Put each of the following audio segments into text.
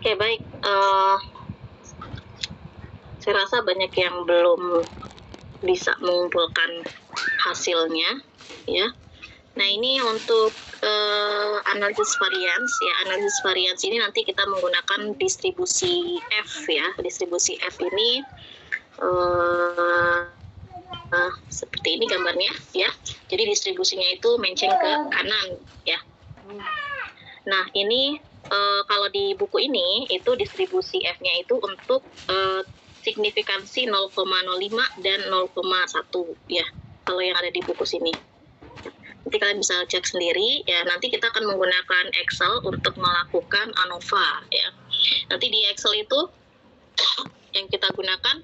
Oke, baik. Saya rasa banyak yang belum bisa mengumpulkan hasilnya, ya. Nah, ini untuk analisis varians, ya. Analisis varians ini nanti kita menggunakan distribusi F, ya. Distribusi F ini seperti ini gambarnya, ya. Jadi distribusinya itu menceng ke kanan, ya. Nah, ini kalau di buku ini itu distribusi F-nya itu untuk signifikansi 0,05 dan 0,1, ya. Kalau yang ada di buku sini. Nanti kalian bisa cek sendiri, ya. Nanti kita akan menggunakan Excel untuk melakukan ANOVA, ya. Nanti di Excel itu yang kita gunakan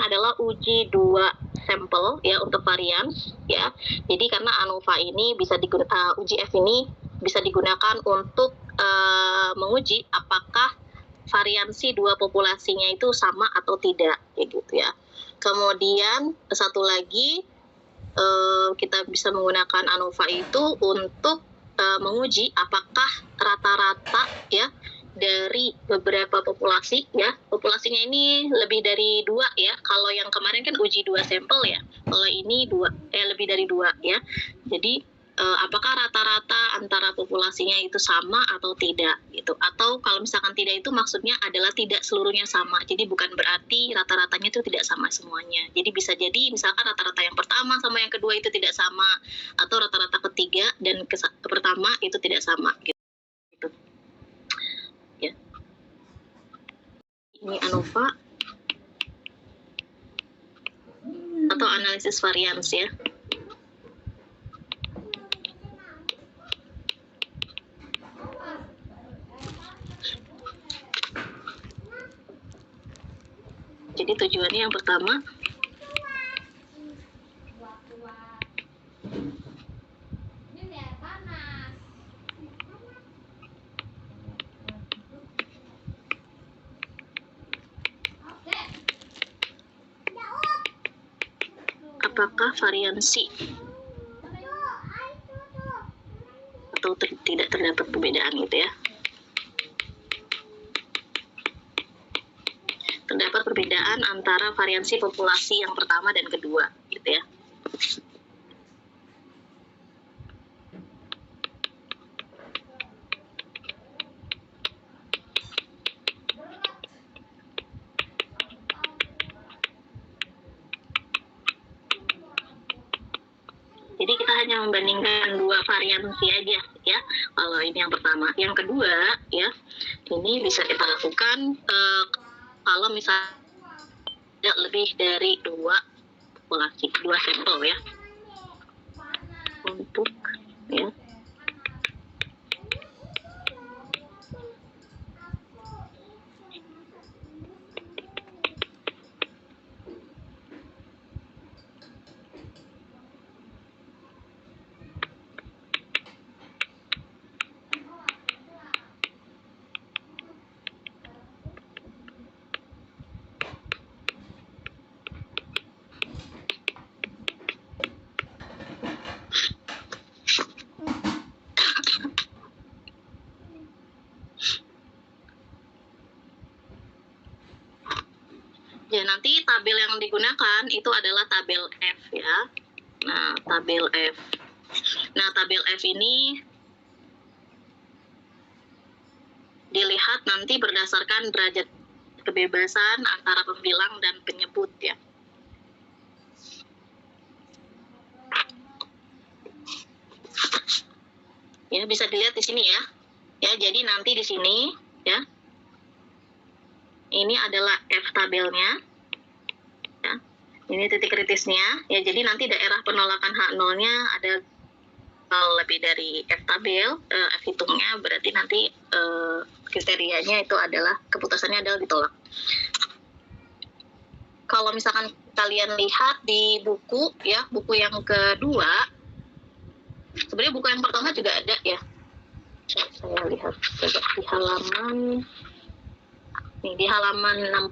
adalah uji 2 sampel, ya, untuk varians, ya. Jadi karena ANOVA ini bisa uji F ini bisa digunakan untuk menguji apakah variansi dua populasinya itu sama atau tidak, kayak gitu, ya. Kemudian satu lagi kita bisa menggunakan ANOVA itu untuk menguji apakah rata-rata, ya, dari beberapa populasi, ya, populasinya ini lebih dari 2, ya. Kalau yang kemarin kan uji 2 sampel, ya. Kalau ini lebih dari 2, ya. Jadi apakah rata-rata antara populasinya itu sama atau tidak, gitu. Atau kalau misalkan tidak, itu maksudnya adalah tidak seluruhnya sama. Jadi bukan berarti rata-ratanya itu tidak sama semuanya. Jadi bisa jadi misalkan rata-rata yang pertama sama yang kedua itu tidak sama, atau rata-rata ketiga dan pertama itu tidak sama, gitu. Ya. Ini ANOVA atau analisis varians, ya. Jadi tujuannya yang pertama apakah variansi atau tidak terdapat perbedaan, gitu, ya. Terdapat perbedaan antara variansi populasi yang pertama dan kedua, gitu, ya. Jadi kita hanya membandingkan dua variansi aja, ya. Kalau ini yang pertama. Yang kedua, ya, ini bisa kita lakukan kalau misalnya lebih dari 2 populasi, 2 sampel, ya. Untuk, ya. Ya, nanti tabel yang digunakan itu adalah tabel F, ya. Nah, tabel F. Nah, tabel F ini dilihat nanti berdasarkan derajat kebebasan antara pembilang dan penyebut, ya. Ya, bisa dilihat di sini, ya. Ya, jadi nanti di sini, ya. Ini adalah F tabelnya, ya. Ini titik kritisnya, ya. Jadi nanti daerah penolakan H0-nya ada lebih dari F tabel, F hitungnya, berarti nanti kriterianya itu adalah, keputusannya adalah ditolak. Kalau misalkan kalian lihat di buku, ya, buku yang kedua, sebenarnya buku yang pertama juga ada, ya. Saya lihat coba di halaman, nih, di halaman 16,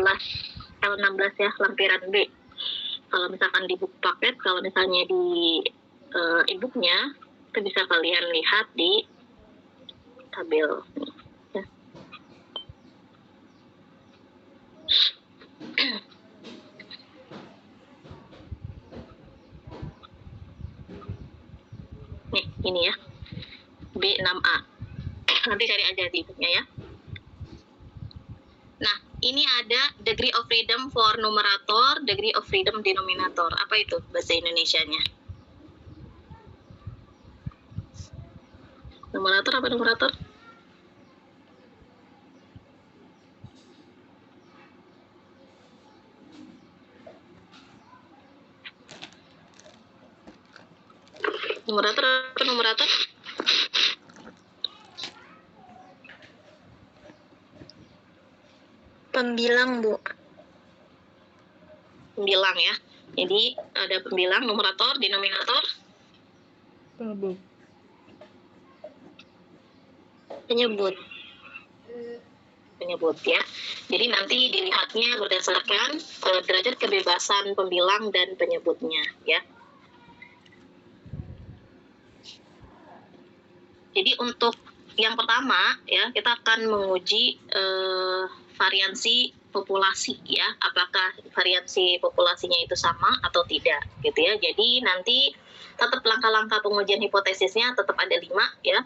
L16, ya, lampiran B. kalau misalkan di buku paket, kalau misalnya di e-booknya itu bisa kalian lihat di tabel. Ya. Nih, ini ya, B6A. Nanti cari aja di e-booknya ya. Nah, ini ada degree of freedom for numerator, degree of freedom denominator. Apa itu bahasa Indonesianya? Numerator apa numerator? Numerator apa numerator? Pembilang, Bu. Pembilang ya. Jadi ada pembilang, numerator, denominator, Penyebut. penyebut ya. Jadi nanti dilihatnya berdasarkan derajat kebebasan pembilang dan penyebutnya ya. Jadi untuk yang pertama ya, kita akan menguji variansi populasi ya, apakah variansi populasinya itu sama atau tidak gitu ya. Jadi nanti tetap langkah-langkah pengujian hipotesisnya tetap ada 5 ya.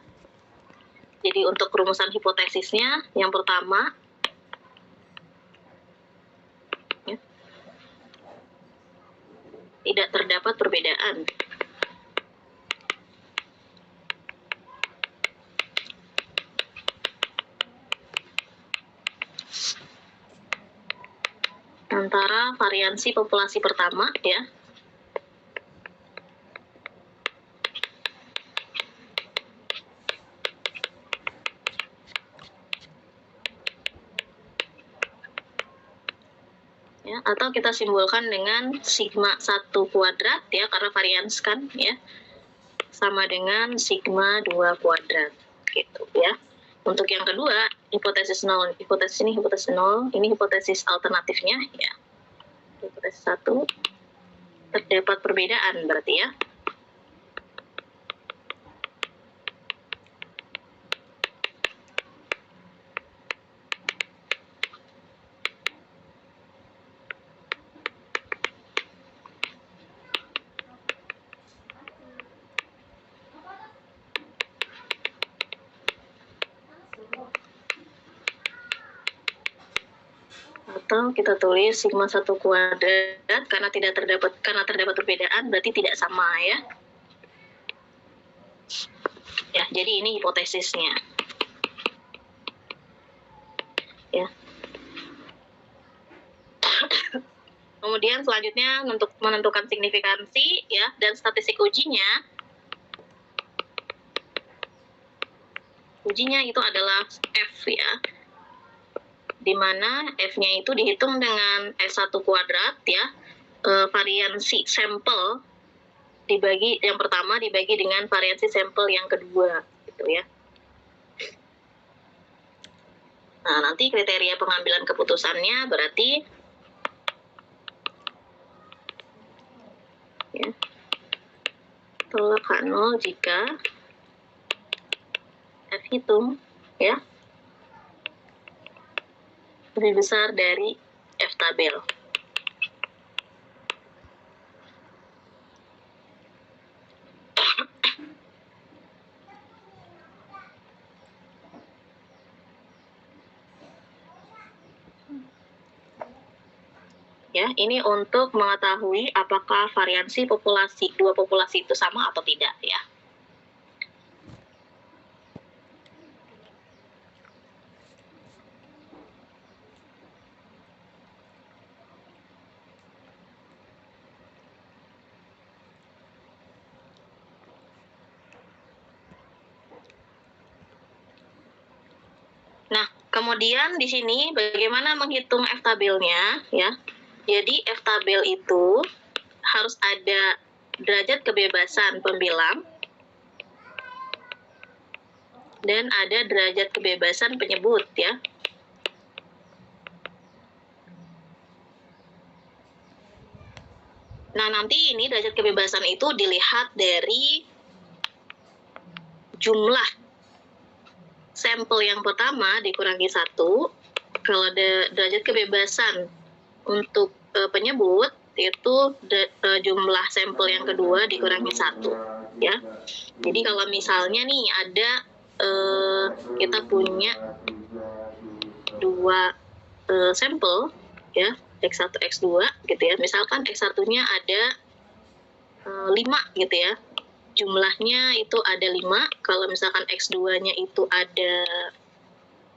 Jadi untuk rumusan hipotesisnya yang pertama ya, tidak terdapat perbedaan. Antara variansi populasi pertama ya atau kita simbolkan dengan sigma 1 kuadrat ya, karena varians kan ya, sama dengan sigma 2 kuadrat gitu ya. Untuk yang kedua, hipotesis 0, hipotesis ini hipotesis 0, ini hipotesis alternatifnya ya. Hipotesis 1 terdapat perbedaan berarti ya. Atau kita tulis sigma 1 kuadrat karena terdapat perbedaan berarti tidak sama ya. Ya, jadi ini hipotesisnya. Ya. Kemudian selanjutnya untuk menentukan signifikansi ya dan statistik ujinya. Ujinya itu adalah F ya. Di mana F-nya itu dihitung dengan S1 kuadrat ya. Variansi sampel dibagi yang pertama dibagi dengan variansi sampel yang kedua gitu ya. Nah, nanti kriteria pengambilan keputusannya berarti ya, tolak H0 jika F hitung ya lebih besar dari F tabel. Ya, ini untuk mengetahui apakah variansi populasi dua populasi itu sama atau tidak ya. Nah, kemudian di sini bagaimana menghitung F tabelnya ya. Jadi F tabel itu harus ada derajat kebebasan pembilang dan ada derajat kebebasan penyebut ya. Nah, nanti ini derajat kebebasan itu dilihat dari jumlah sampel yang pertama dikurangi 1. Kalau derajat kebebasan untuk penyebut itu jumlah sampel yang kedua dikurangi 1, ya. Jadi kalau misalnya nih ada kita punya 2 sampel, ya, X1 X2 gitu ya. Misalkan X1-nya ada 5 gitu ya. Jumlahnya itu ada 5. Kalau misalkan X2-nya itu ada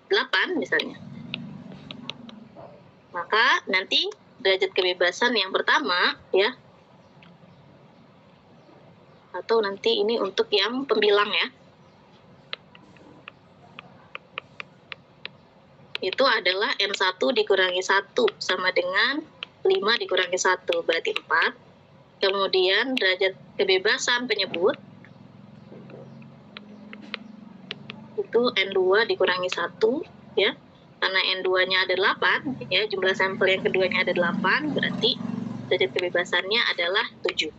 8 misalnya. Maka nanti derajat kebebasan yang pertama, ya, atau nanti ini untuk yang pembilang ya, itu adalah N1 dikurangi 1 sama dengan 5 dikurangi 1, berarti 4. Kemudian derajat kebebasan penyebut itu N2 dikurangi 1, ya. Karena N2-nya ada 8, ya, jumlah sampel yang keduanya ada 8, berarti derajat kebebasannya adalah 7.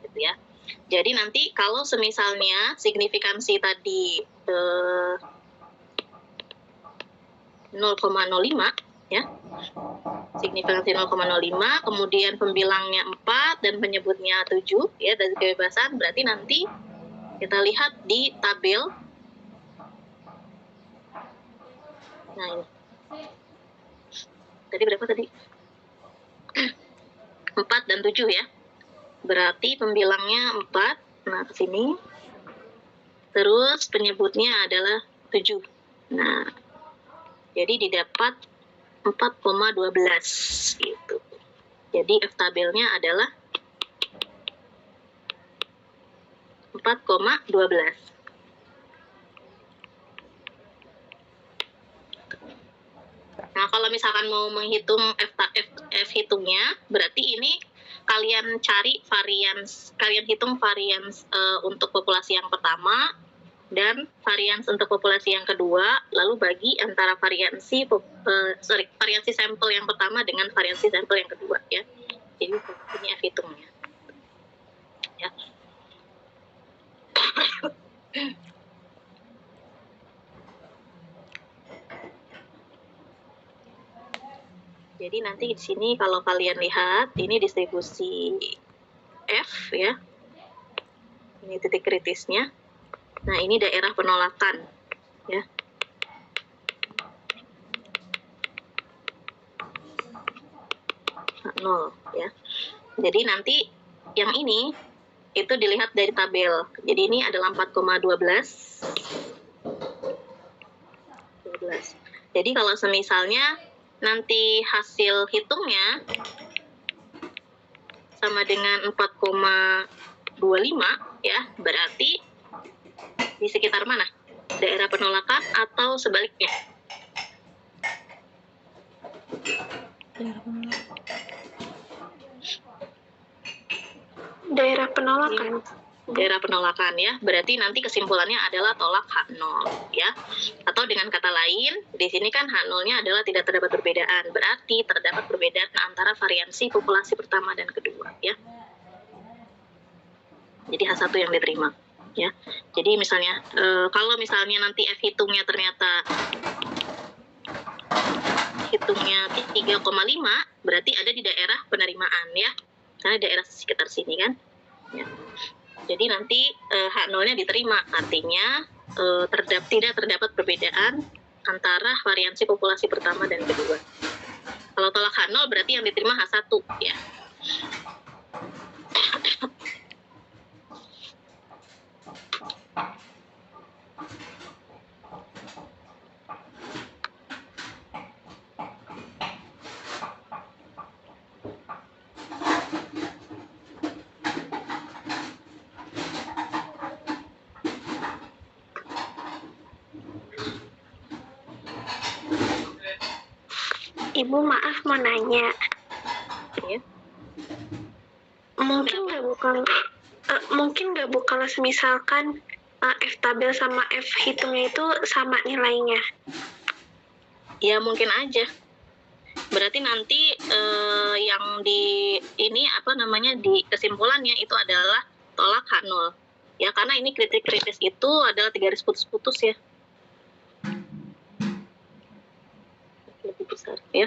Gitu ya. Jadi nanti kalau semisalnya signifikansi tadi 0,05, ya. Signifikansi 0,05, kemudian pembilangnya 4 dan penyebutnya 7, ya, dari kebebasan, berarti nanti kita lihat di tabel. Nah, ini. Tadi berapa tadi? 4 dan 7 ya. Berarti pembilangnya 4, nah ke sini. Terus penyebutnya adalah 7. Nah, jadi didapat 4,12 gitu. Jadi F tabelnya adalah 4,12. Nah, kalau misalkan mau menghitung F hitungnya, berarti ini kalian cari varians, kalian hitung varians untuk populasi yang pertama dan varians untuk populasi yang kedua, lalu bagi antara variansi sampel yang pertama dengan variansi sampel yang kedua, ya. Jadi ini F hitungnya. Ya. Jadi nanti di sini kalau kalian lihat ini distribusi F, ya. Ini titik kritisnya. Nah, ini daerah penolakan, ya. Nah, 0, ya. Jadi nanti yang ini itu dilihat dari tabel. Jadi ini adalah 4,12. Jadi kalau semisalnya nanti hasil hitungnya sama dengan 4,25, ya, berarti di sekitar mana? Daerah penolakan atau sebaliknya? Daerah penolakan. Daerah penolakan, ya. Berarti nanti kesimpulannya adalah tolak H0, ya. Atau dengan kata lain, di sini kan H0-nya adalah tidak terdapat perbedaan. Berarti terdapat perbedaan antara variansi populasi pertama dan kedua, ya. Jadi H1 yang diterima, ya. Jadi misalnya kalau misalnya nanti F hitungnya ternyata hitungnya 3,5, berarti ada di daerah penerimaan, ya. Karena daerah sekitar sini kan, ya. Jadi nanti H0-nya diterima, artinya tidak terdapat perbedaan antara variansi populasi pertama dan kedua. Kalau tolak H0 berarti yang diterima H1, ya. Ibu maaf mau nanya. Ya. Mungkin nggak Bu kalau misalkan F tabel sama F hitungnya itu sama nilainya? Ya mungkin aja. berarti nanti yang di ini apa namanya di kesimpulannya itu adalah tolak H0 ya, karena ini kritis itu adalah 3 garis putus-putus ya, lebih besar ya.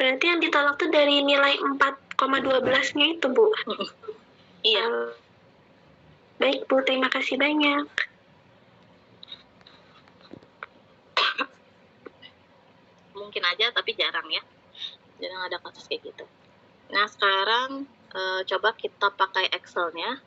Berarti yang ditolak tuh dari nilai 4,12-nya itu, Bu. Iya. Baik, Bu. Terima kasih banyak. Mungkin aja, tapi jarang ya. Jarang ada kasus kayak gitu. Nah, sekarang coba kita pakai Excel-nya.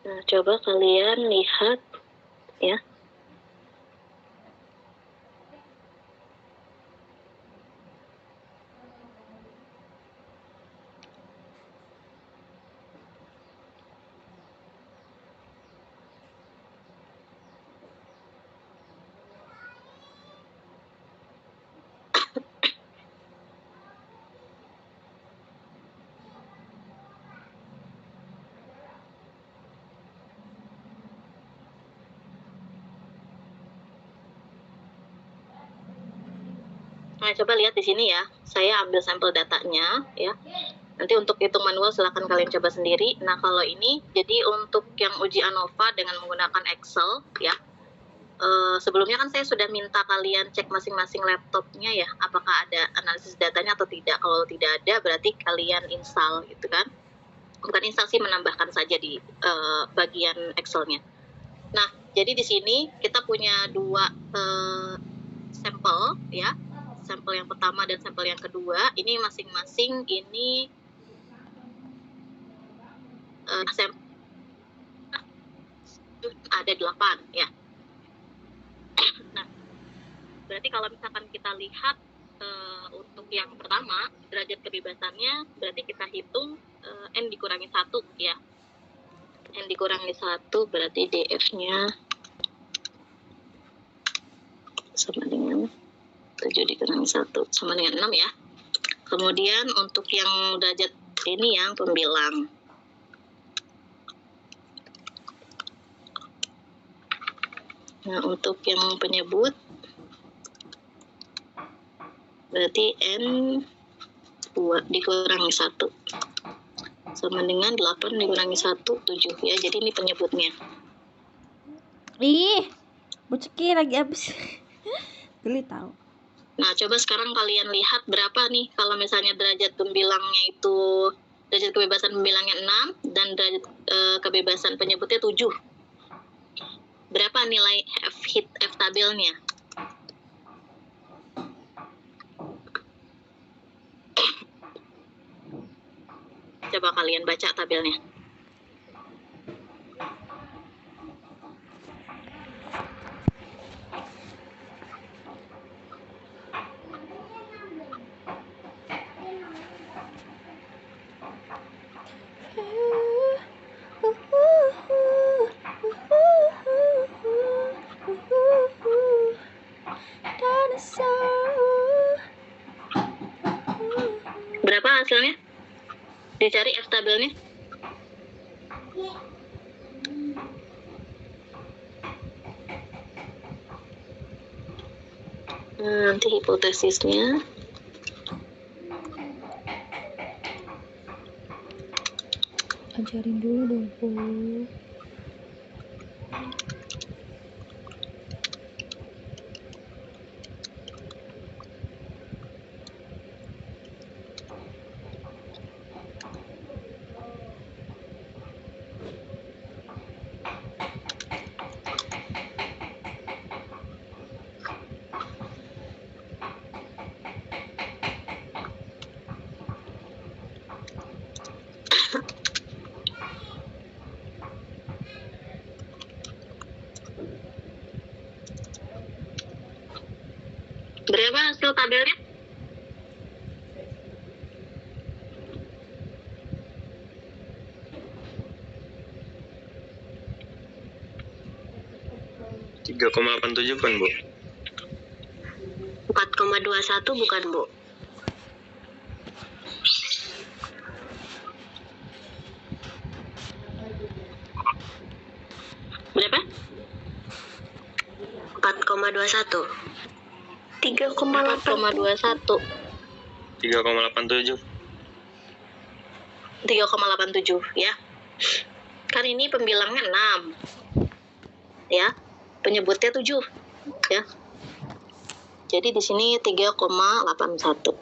Nah, coba kalian lihat ya. Nah, coba lihat di sini ya. Saya ambil sampel datanya ya. Nanti untuk hitung manual silahkan kalian coba sendiri. Nah, kalau ini jadi untuk yang uji ANOVA dengan menggunakan Excel ya. Sebelumnya kan saya sudah minta kalian cek masing-masing laptopnya ya, apakah ada analisis datanya atau tidak. Kalau tidak ada berarti kalian install gitu kan. Bukan install sih, menambahkan saja di bagian Excel-nya. Nah, jadi di sini kita punya dua sampel ya. Sampel yang pertama dan sampel yang kedua. Ini masing-masing ini sampel ada 8 ya. Nah, berarti kalau misalkan kita lihat untuk yang pertama derajat kebebasannya, berarti kita hitung N dikurangi 1 ya. N dikurangi 1 berarti DF-nya sama dengan 7 dikurangi 1 sama dengan 6 ya. Kemudian untuk yang derajat ini yang pembilang. Nah, untuk yang penyebut berarti N 2 dikurangi 1 sama dengan 8 dikurangi 1, 7 ya. Jadi ini penyebutnya. Ih, buceki lagi abis. Geli tahu. Nah, coba sekarang kalian lihat berapa nih kalau misalnya derajat pembilangnya itu, derajat kebebasan pembilangnya 6 dan derajat kebebasan penyebutnya 7. Berapa nilai F tabelnya? Coba kalian baca tabelnya. Berapa hasilnya? Dicari F tabelnya. Nanti hipotesisnya. Ajarin dulu dong, Bu. Berapa hasil tabelnya? .87 kan, Bu? 4,21 bukan, Bu? Berapa? 4,21. 3,8. 4,21. 3,87. 3,87 ya. Kan ini pembilangnya 6. Ya. Penyebutnya 7 ya. Jadi di sini 3,81.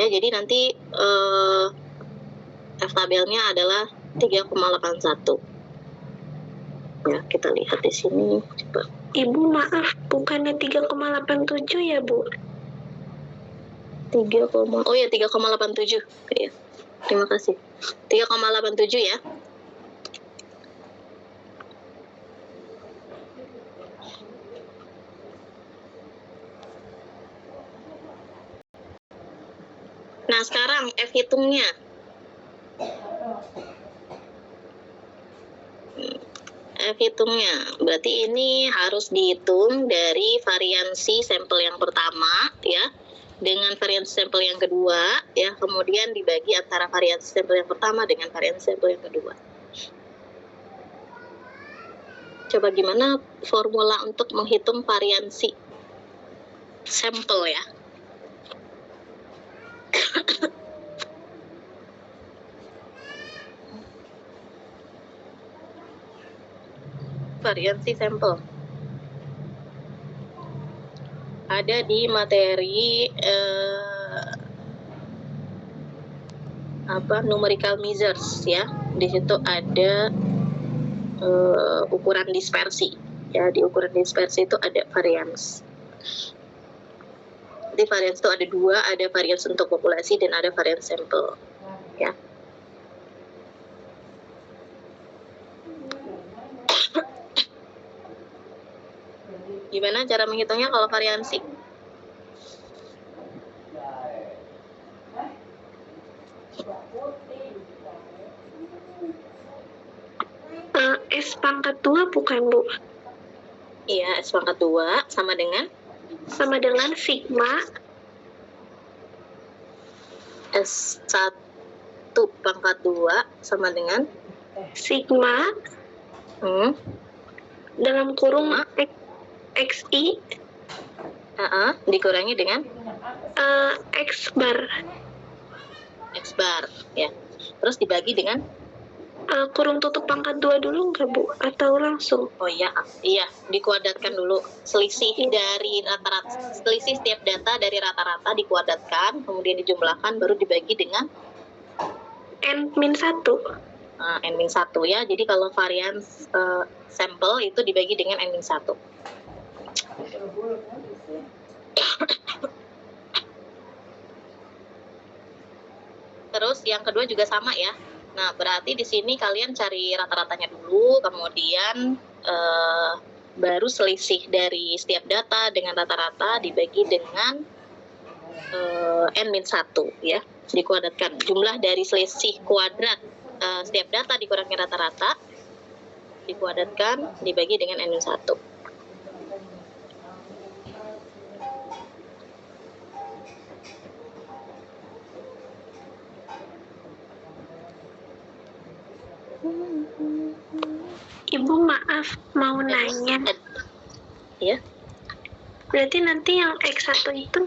Ya, jadi nanti F tabelnya adalah 3,81. Ya, kita lihat di sini coba. Ibu maaf, bukannya 3,87 ya, Bu? 3,87. Ya. Terima kasih. 3,87 ya. Nah, sekarang F hitungnya. F hitungnya. Berarti ini harus dihitung dari variansi sampel yang pertama ya dengan variansi sampel yang kedua ya, kemudian dibagi antara variansi sampel yang pertama dengan variansi sampel yang kedua. Coba gimana formula untuk menghitung variansi sampel ya? Variansi sampel ada di materi numerical measures ya. Di situ ada ukuran dispersi ya. Di ukuran dispersi itu ada varians. Di varians itu ada dua, ada varians untuk populasi dan ada varians sampel ya. Gimana cara menghitungnya kalau variansi? S pangkat 2 bukan, Bu? Iya, S pangkat 2 sama dengan sigma S1 pangkat 2 sama dengan sigma dalam kurung XI dikurangi dengan X bar ya. Terus dibagi dengan kurung tutup pangkat 2 dulu nggak, Bu? Atau langsung? oh iya dikuadratkan dulu. Selisih dari rata-rata, selisih setiap data dari rata-rata dikuadratkan, kemudian dijumlahkan, baru dibagi dengan N-1. N-1 ya. Jadi kalau varians sampel itu dibagi dengan N-1. Terus yang kedua juga sama ya. Nah, berarti di sini kalian cari rata-ratanya dulu, kemudian baru selisih dari setiap data dengan rata-rata dibagi dengan N-1 ya. Dikuadratkan. Jumlah dari selisih kuadrat setiap data dikurangi rata-rata dikuadratkan dibagi dengan N-1. Ibu maaf, mau nanya. Ya. Berarti nanti yang X1 itu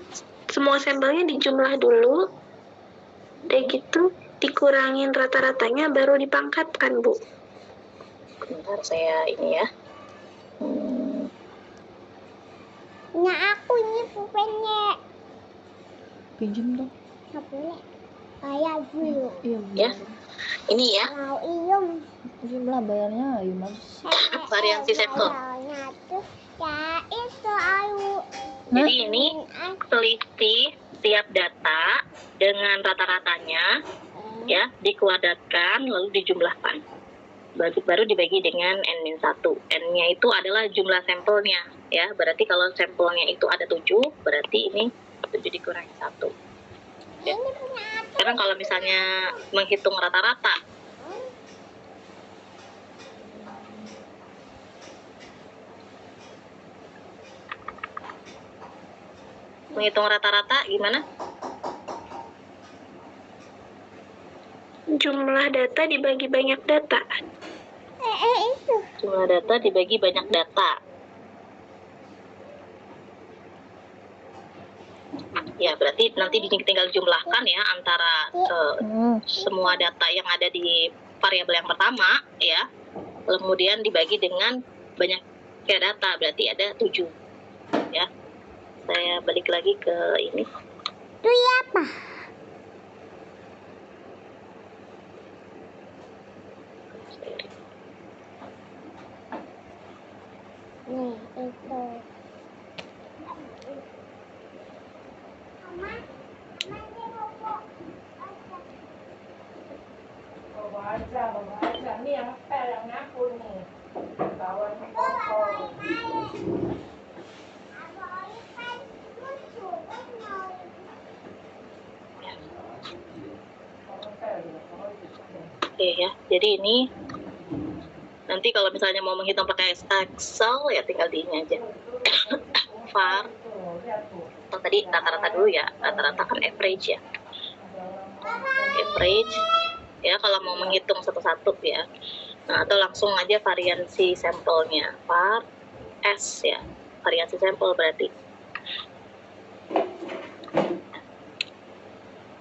semua sampelnya dijumlah dulu, udah gitu dikurangin rata-ratanya baru dipangkatkan, Bu. Bentar saya ini ya. Nah, aku ini pulpennya. Pinjam dong. Nggak boleh. Bayar dulu. Iya. Ya. Ini ya. Mau iyum. Jumlah bayarnya ayo mas. Variansi sampel. Bayarnya tuh ya itu ayu. Jadi ini selisih setiap data dengan rata-ratanya ya dikuadratkan lalu dijumlahkan. baru dibagi dengan N-1. N-nya itu adalah jumlah sampelnya, ya. Berarti kalau sampelnya itu ada 7, berarti ini 7 dikurangi 1. Ya. Sekarang kalau misalnya menghitung rata-rata, gimana? Jumlah data dibagi banyak data. Itu. Jumlah data dibagi banyak data. Ya, berarti nanti tinggal jumlahkan ya antara semua data yang ada di variabel yang pertama, ya. Kemudian dibagi dengan banyak data, berarti ada 7. Ya. Saya balik lagi ke ini. Itu apa? Nih, itu. Mama, dia mau Bawa aja. Ini yang pel, yang nyapu nih. Bawa nih kotor. Oke ya, jadi ini nanti kalau misalnya mau menghitung pakai Excel ya tinggal di ini aja. var, atau tadi rata-rata dulu ya, rata-rata kan average ya. Average, ya kalau mau menghitung satu-satu ya. Nah, atau langsung aja variansi sampelnya, var S ya, variansi sampel berarti.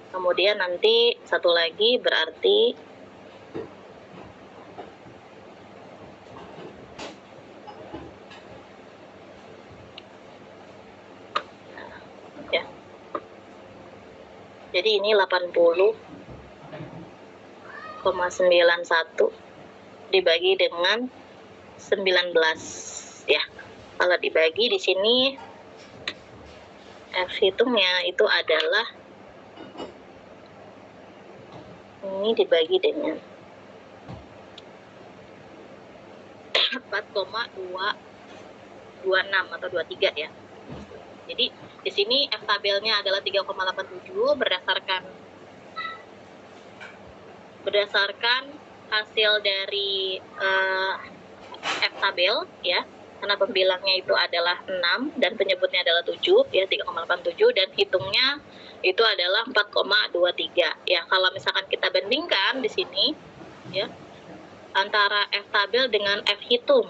Kemudian nanti satu lagi berarti ya. Jadi ini 80,91 dibagi dengan 19 ya. Kalau dibagi di sini F hitungnya itu adalah ini dibagi dengan 4,226 atau 23 ya. Jadi di sini F tabelnya adalah 3,87 berdasarkan hasil dari F tabel ya. Karena pembilangnya itu adalah 6 dan penyebutnya adalah 7 ya, 3,87 dan hitungnya itu adalah 4,23 ya. Kalau misalkan kita bandingkan di sini ya antara F tabel dengan F hitung.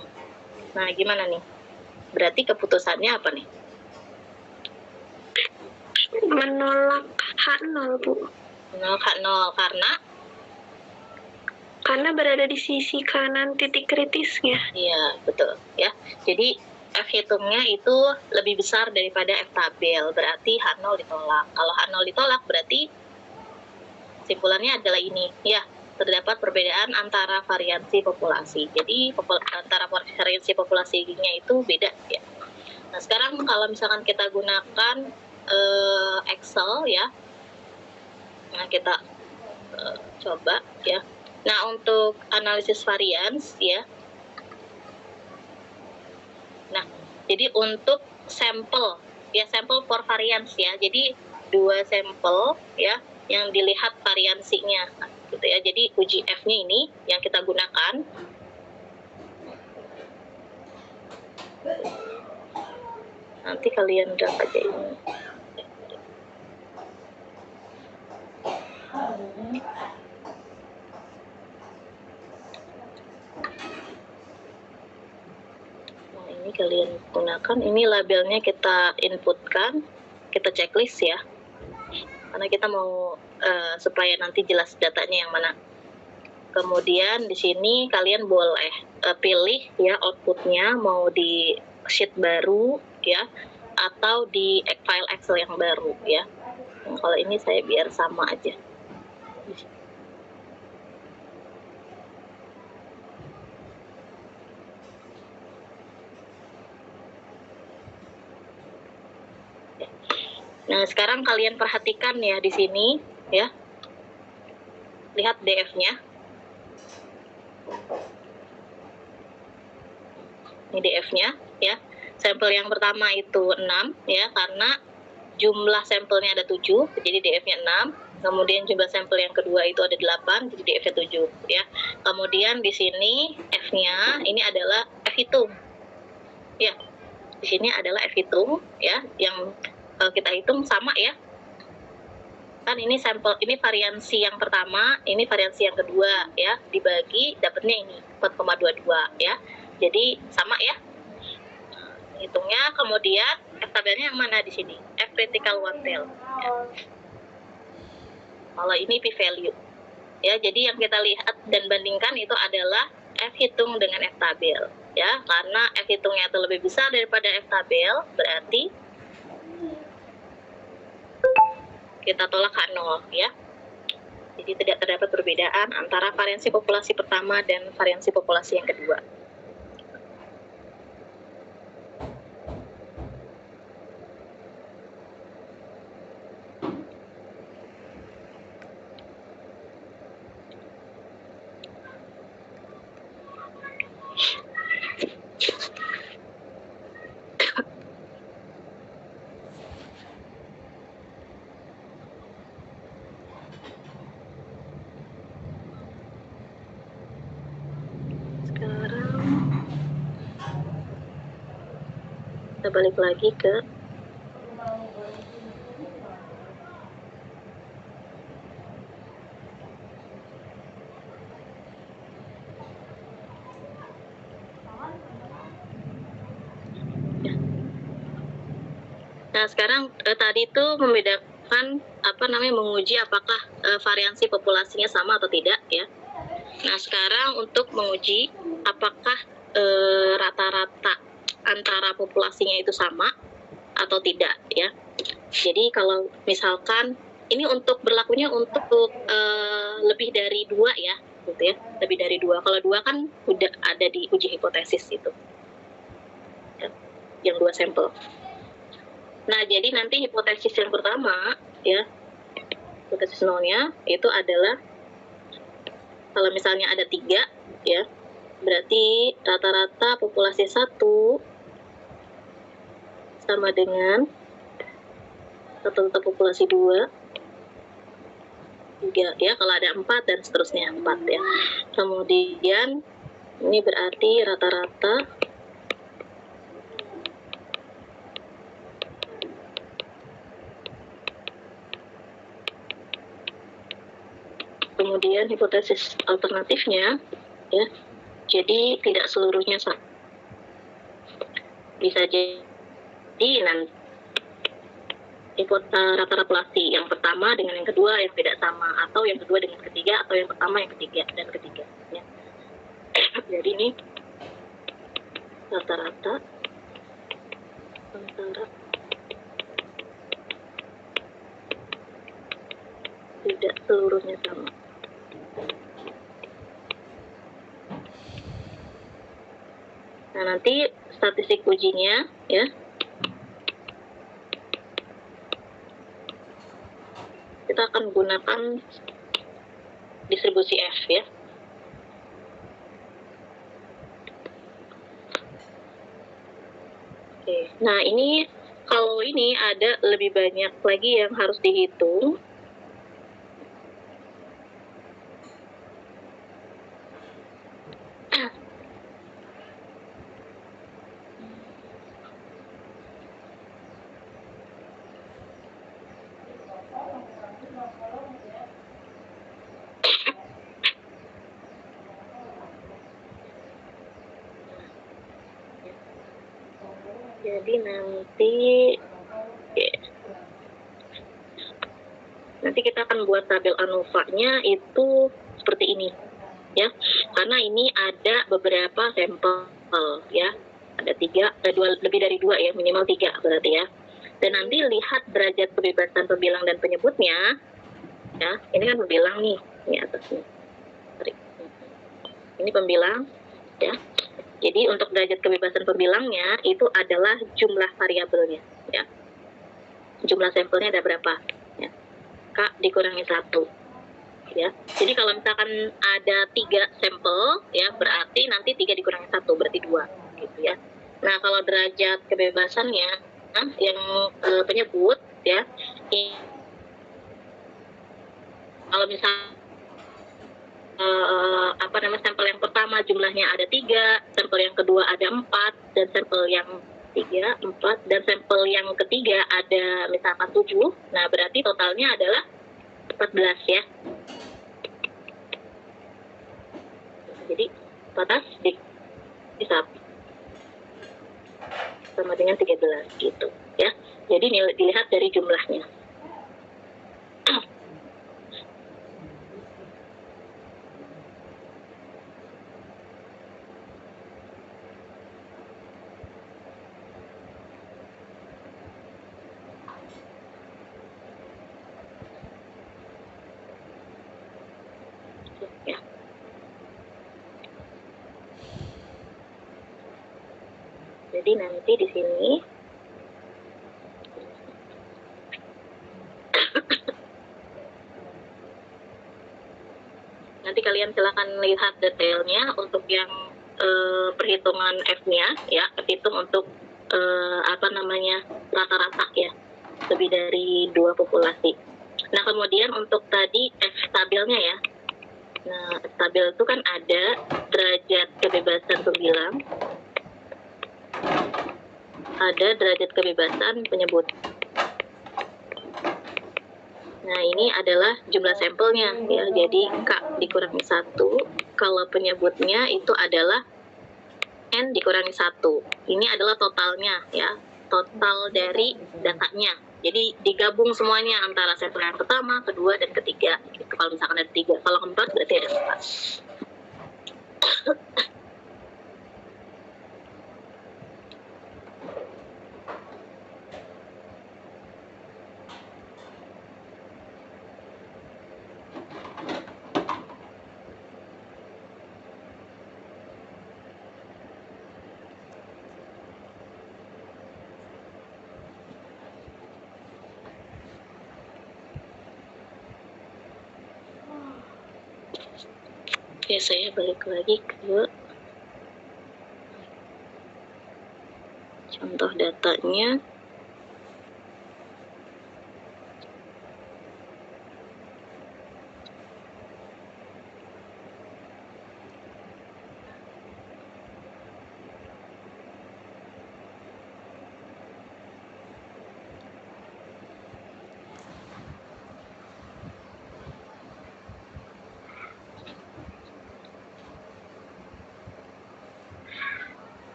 Nah, gimana nih? Berarti keputusannya apa nih? Menolak H0, Bu. Menolak H0 Karena berada di sisi kanan titik kritisnya. iya, betul ya. Jadi F hitungnya itu lebih besar daripada F tabel, berarti H0 ditolak. Kalau H0 ditolak berarti kesimpulannya adalah ini ya, terdapat perbedaan antara variansi populasi. Jadi antara variansi populasinya itu beda ya. Nah, sekarang kalau misalkan kita gunakan Excel ya, nah kita coba ya. Nah, untuk analisis varians ya. Nah, jadi untuk sampel ya, sampel for variance ya. Jadi 2 sampel ya yang dilihat variansinya nah, gitu ya. Jadi uji F-nya ini yang kita gunakan. Nanti kalian udah aja ini. Ini kalian gunakan, ini labelnya kita inputkan, kita checklist ya, karena kita mau supaya nanti jelas datanya yang mana. Kemudian di sini kalian boleh pilih ya outputnya mau di sheet baru ya atau di file Excel yang baru ya. Nah, kalau ini saya biar sama aja. Nah, sekarang kalian perhatikan ya di sini ya. Lihat DF-nya. Ini DF-nya ya. Sampel yang pertama itu 6 ya, karena jumlah sampelnya ada 7, jadi DF-nya 6. Kemudian jumlah sampel yang kedua itu ada 8, jadi DF-nya 7 ya. Kemudian di sini F-nya ini adalah F hitung. Ya. Di sini adalah F hitung ya, yang kita hitung sama ya. Kan ini sampel, ini variansi yang pertama, ini variansi yang kedua ya, dibagi dapatnya ini 4,22 ya. Jadi sama ya. Hitungnya, kemudian F tabelnya yang mana di sini? F critical one tail. Ya. Kalau ini P value. Ya, jadi yang kita lihat dan bandingkan itu adalah F hitung dengan F tabel. Ya, karena F hitungnya itu lebih besar daripada F tabel, berarti kita tolak H0 ya. Jadi tidak terdapat perbedaan antara variansi populasi pertama dan variansi populasi yang kedua. Kita balik lagi ke Nah, sekarang tadi itu membedakan menguji apakah variansi populasinya sama atau tidak ya. Nah, sekarang untuk menguji apakah rata-rata antara populasinya itu sama atau tidak ya. Jadi kalau misalkan ini untuk berlakunya untuk lebih dari 2 ya, gitu ya, lebih dari 2. Kalau 2 kan udah ada di uji hipotesis itu, ya, yang 2 sampel. Nah, jadi nanti hipotesis yang pertama ya, hipotesis nolnya itu adalah kalau misalnya ada 3 ya, berarti rata-rata populasi 1 sama dengan rata-rata populasi 2, 3 ya, kalau ada 4 dan seterusnya 4 ya. Kemudian ini berarti rata-rata kemudian hipotesis alternatifnya ya, jadi tidak seluruhnya sama, bisa jadi nanti rata-rata populasi yang pertama dengan yang kedua yang tidak sama, atau yang kedua dengan ketiga, atau yang pertama yang ketiga dan ketiga ya. Jadi ini rata-rata antara tidak seluruhnya sama. Nah, nanti statistik ujinya ya, kita akan gunakan distribusi F ya. Oke. Nah, ini kalau ini ada lebih banyak lagi yang harus dihitung. Jadi nanti kita akan buat tabel ANOVA-nya itu seperti ini ya, karena ini ada beberapa sampel ya, ada 2, lebih dari 2 ya, minimal 3 berarti ya. Dan nanti lihat derajat kebebasan pembilang dan penyebutnya ya. Ini kan pembilang nih, ini atasnya, ini pembilang ya. Jadi untuk derajat kebebasan pembilangnya itu adalah jumlah variabelnya ya. Jumlah sampelnya ada berapa ya. K dikurangi 1 ya. Jadi kalau misalkan ada 3 sampel ya, berarti nanti 3 dikurangi 1 berarti 2 gitu ya. Nah, kalau derajat kebebasannya yang penyebut ya, kalau misal sampel yang pertama jumlahnya ada 3, sampel yang kedua ada 4, dan sampel yang 3, 4, dan sampel yang ketiga ada misalkan 7. Nah, berarti totalnya adalah 14 ya. Jadi 14 bisa sama dengan 13 gitu ya. Jadi dilihat dari jumlahnya. Ya. Jadi nanti di sini nanti kalian silakan lihat detailnya untuk yang perhitungan F-nya ya, hitung untuk rata-rata ya, lebih dari 2 populasi. Nah, kemudian untuk tadi F stabilnya ya. Nah, stabil itu kan ada derajat kebebasan pembilang, ada derajat kebebasan penyebut. Nah, ini adalah jumlah sampelnya ya. Jadi K dikurangi 1, kalau penyebutnya itu adalah N dikurangi 1. Ini adalah totalnya ya, total dari datanya. Jadi digabung semuanya antara sampel yang pertama, kedua, dan ketiga. Gitu. Kalau misalkan ada 3, kalau keempat berarti ada 4. Oke, saya balik lagi ke contoh datanya.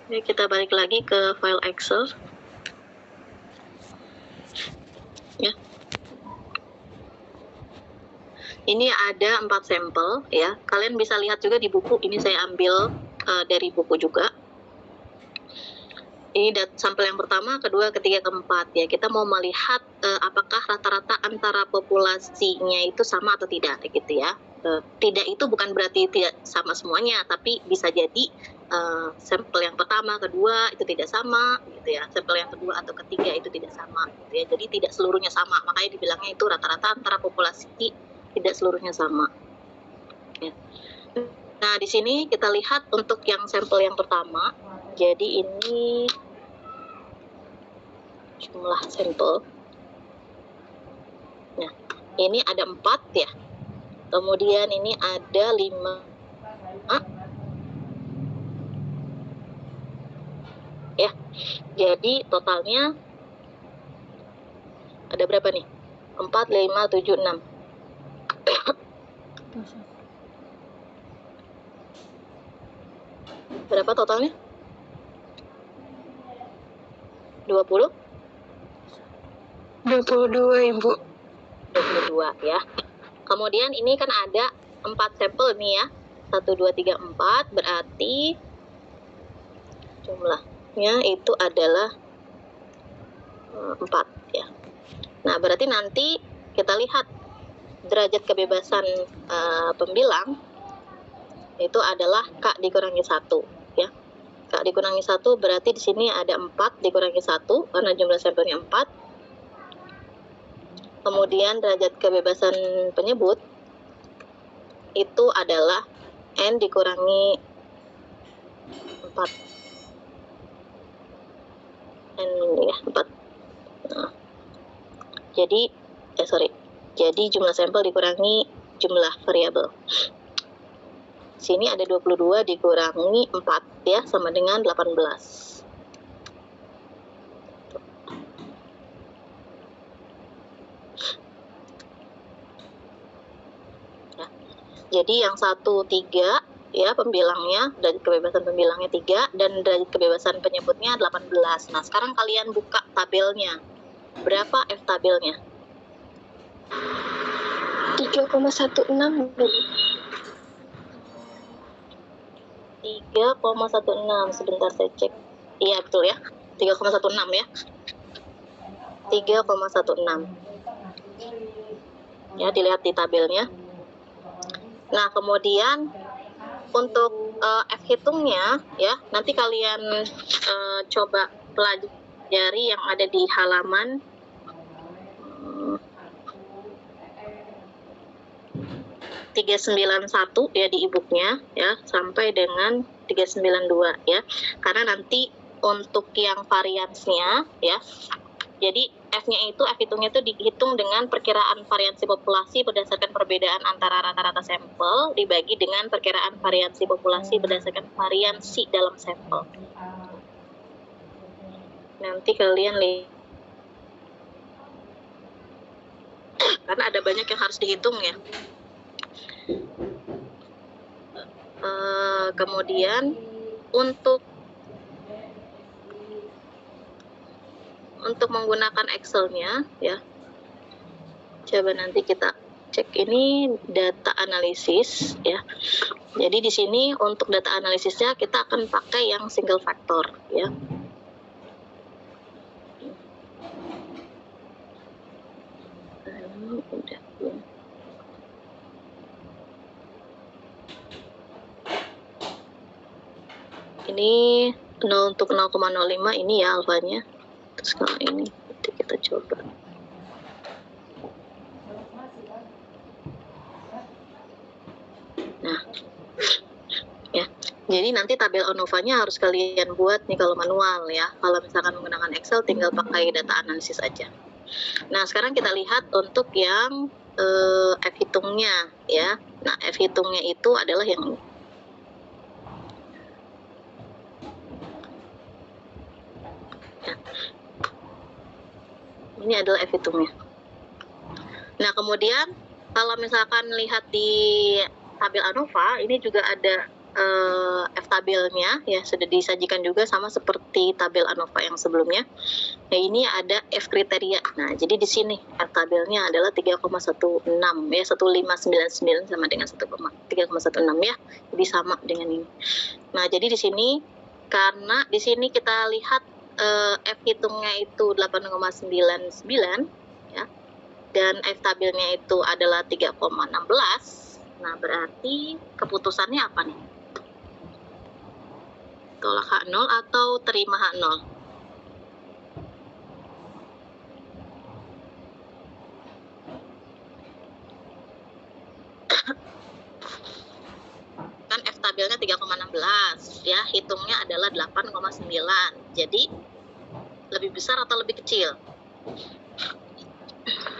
Oke, kita balik lagi ke file Excel. Ya. Ini ada 4 sampel ya. Kalian bisa lihat juga di buku. Ini saya ambil dari buku juga. Ini sampel yang pertama, kedua, ketiga, keempat ya. Kita mau melihat apakah rata-rata antara populasinya itu sama atau tidak gitu ya. Tidak itu bukan berarti tidak sama semuanya, tapi bisa jadi sampel yang pertama, kedua itu tidak sama gitu ya. Sampel yang kedua atau ketiga itu tidak sama gitu ya. Jadi tidak seluruhnya sama. Makanya dibilangnya itu rata-rata antara populasi tidak seluruhnya sama. Ya. Nah, di sini kita lihat untuk yang sampel yang pertama. Jadi ini jumlah sampel. Nah, ini ada 4 ya. Kemudian ini ada 5. Ya, jadi totalnya ada berapa nih? 4, 5, 7, 6. Berapa totalnya? 20? 22, Ibu. 22 ya. Kemudian ini kan ada 4 sampel nih ya. 1, 2, 3, 4. Berarti jumlahnya itu adalah 4 ya. Nah, berarti nanti kita lihat derajat kebebasan pembilang itu adalah K dikurangi 1 ya. K dikurangi 1 berarti di sini ada 4 dikurangi 1 karena jumlah sampelnya 4. Kemudian derajat kebebasan penyebut itu adalah N dikurangi 4 ini ya 4. Nah, jadi jadi jumlah sampel dikurangi jumlah variabel. Sini ada 22 dikurangi 4 ya, sama dengan 18. Nah, jadi yang 1 3 ya pembilangnya, derajat kebebasan pembilangnya 3 dan derajat kebebasan penyebutnya 18. Nah, sekarang kalian buka tabelnya. Berapa F tabelnya? 3,16 Bu. 3,16. Sebentar saya cek. Iya betul ya. 3,16 ya. 3,16. Ya, dilihat di tabelnya. Nah, kemudian untuk F hitungnya ya, nanti kalian coba pelajari yang ada di halaman 391 ya di e-booknya ya, sampai dengan 392 ya. Karena nanti untuk yang variansnya ya, jadi F-nya itu, F hitungnya itu dihitung dengan perkiraan variansi populasi berdasarkan perbedaan antara rata-rata sampel dibagi dengan perkiraan variansi populasi berdasarkan variansi dalam sampel. Nanti kalian lihat, karena ada banyak yang harus dihitung ya. Kemudian untuk menggunakan Excel-nya ya, coba nanti kita cek ini data analisis ya. Jadi di sini untuk data analisisnya kita akan pakai yang single factor ya. Ini untuk 0,05 ini ya alfanya. Terus kalau ini nanti kita coba. Nah, ya. Jadi nanti tabel ANOVA-nya harus kalian buat nih kalau manual ya. Kalau misalkan menggunakan Excel tinggal pakai data analisis aja. Nah, sekarang kita lihat untuk yang F hitungnya ya. Nah, F hitungnya itu adalah yang ini. Ini adalah F hitungnya. Nah, kemudian kalau misalkan lihat di tabel ANOVA, ini juga ada F tabelnya ya, sudah disajikan juga sama seperti tabel ANOVA yang sebelumnya. Nah, ini ada F kriteria. Nah, jadi di sini F tabelnya adalah 3,16 ya, 1599 sama dengan 3,16 ya. Jadi sama dengan ini. Nah, jadi di sini karena di sini kita lihat F hitungnya itu 8,99 ya. Dan F tabelnya itu adalah 3,16. Nah, berarti keputusannya apa nih? Tolak H0 atau terima H0? Kan F tabelnya 3,16 ya, hitungnya adalah 8,9. Jadi lebih besar atau lebih kecil?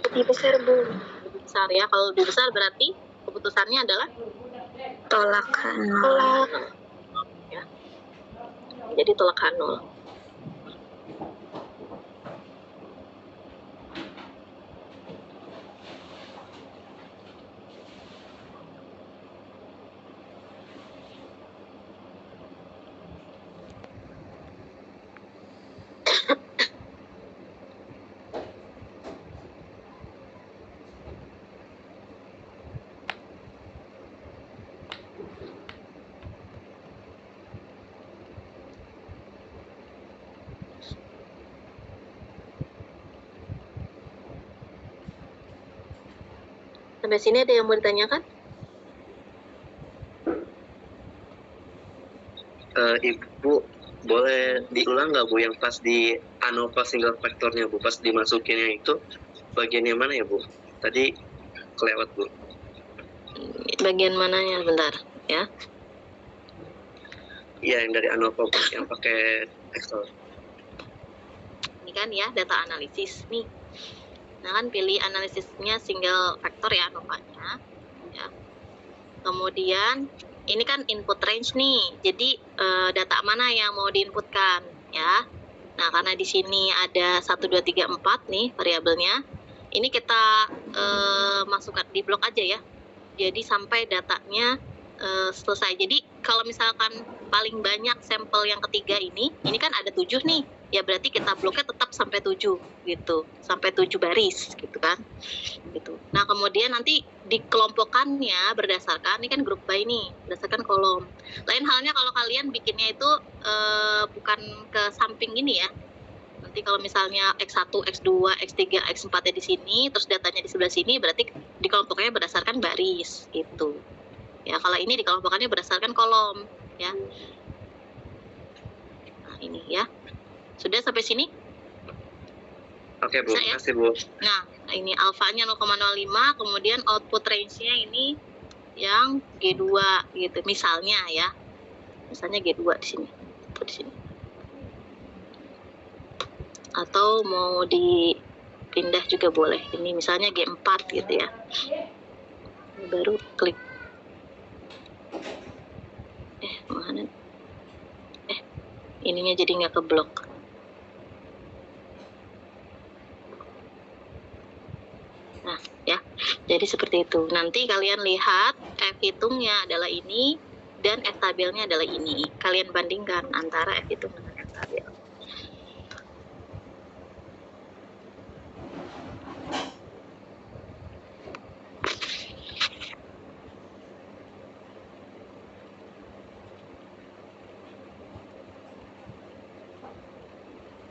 Lebih besar Bu. Lebih besar ya. Kalau lebih besar berarti keputusannya adalah Tolak tolak ya. Jadi tolak H0. Sampai sini ada yang mau ditanyakan? Ibu, boleh diulang nggak Bu yang pas di ANOVA single factornya Bu, pas dimasukinnya itu bagian yang mana ya Bu? Tadi kelewat Bu. Bagian mananya? Bentar ya. Iya, yang dari ANOVA yang pakai Excel. Ini kan ya data analisis nih. Nah kan pilih analisisnya single factor ya ANOVA-nya. Ya. Kemudian ini kan input range nih. Jadi data mana yang mau diinputkan ya. Nah karena di sini ada 1, 2, 3, 4 nih variabelnya. Ini kita masukkan di blok aja ya. Jadi sampai datanya selesai. Jadi kalau misalkan paling banyak sampel yang ketiga ini kan ada 7 nih. Ya berarti kita bloknya tetap sampai 7 gitu. Sampai 7 baris gitu kan. Gitu. Nah, kemudian nanti dikelompokkannya berdasarkan ini kan grup by nih, berdasarkan kolom. Lain halnya kalau kalian bikinnya itu bukan ke samping gini ya. Nanti kalau misalnya X1, X2, X3, X4-nya di sini, terus datanya di sebelah sini, berarti dikelompoknya berdasarkan baris gitu. Ya, kalau ini dikelompokkannya berdasarkan kolom, ya. Nah, ini ya. Sudah sampai sini? Oke, Bu. Bisa ya? Makasih, Bu. Nah, ini alfanya 0,05, kemudian output range-nya ini yang G2 gitu. Misalnya ya. Misalnya G2 di sini. Atau di sini. Atau mau dipindah juga boleh. Ini misalnya G4 gitu ya. Ini baru klik. Mana? Ininya jadi nggak keblok. Nah, ya. Jadi seperti itu. Nanti kalian lihat F hitungnya adalah ini dan F tabelnya adalah ini. Kalian bandingkan antara F hitung dengan F tabel.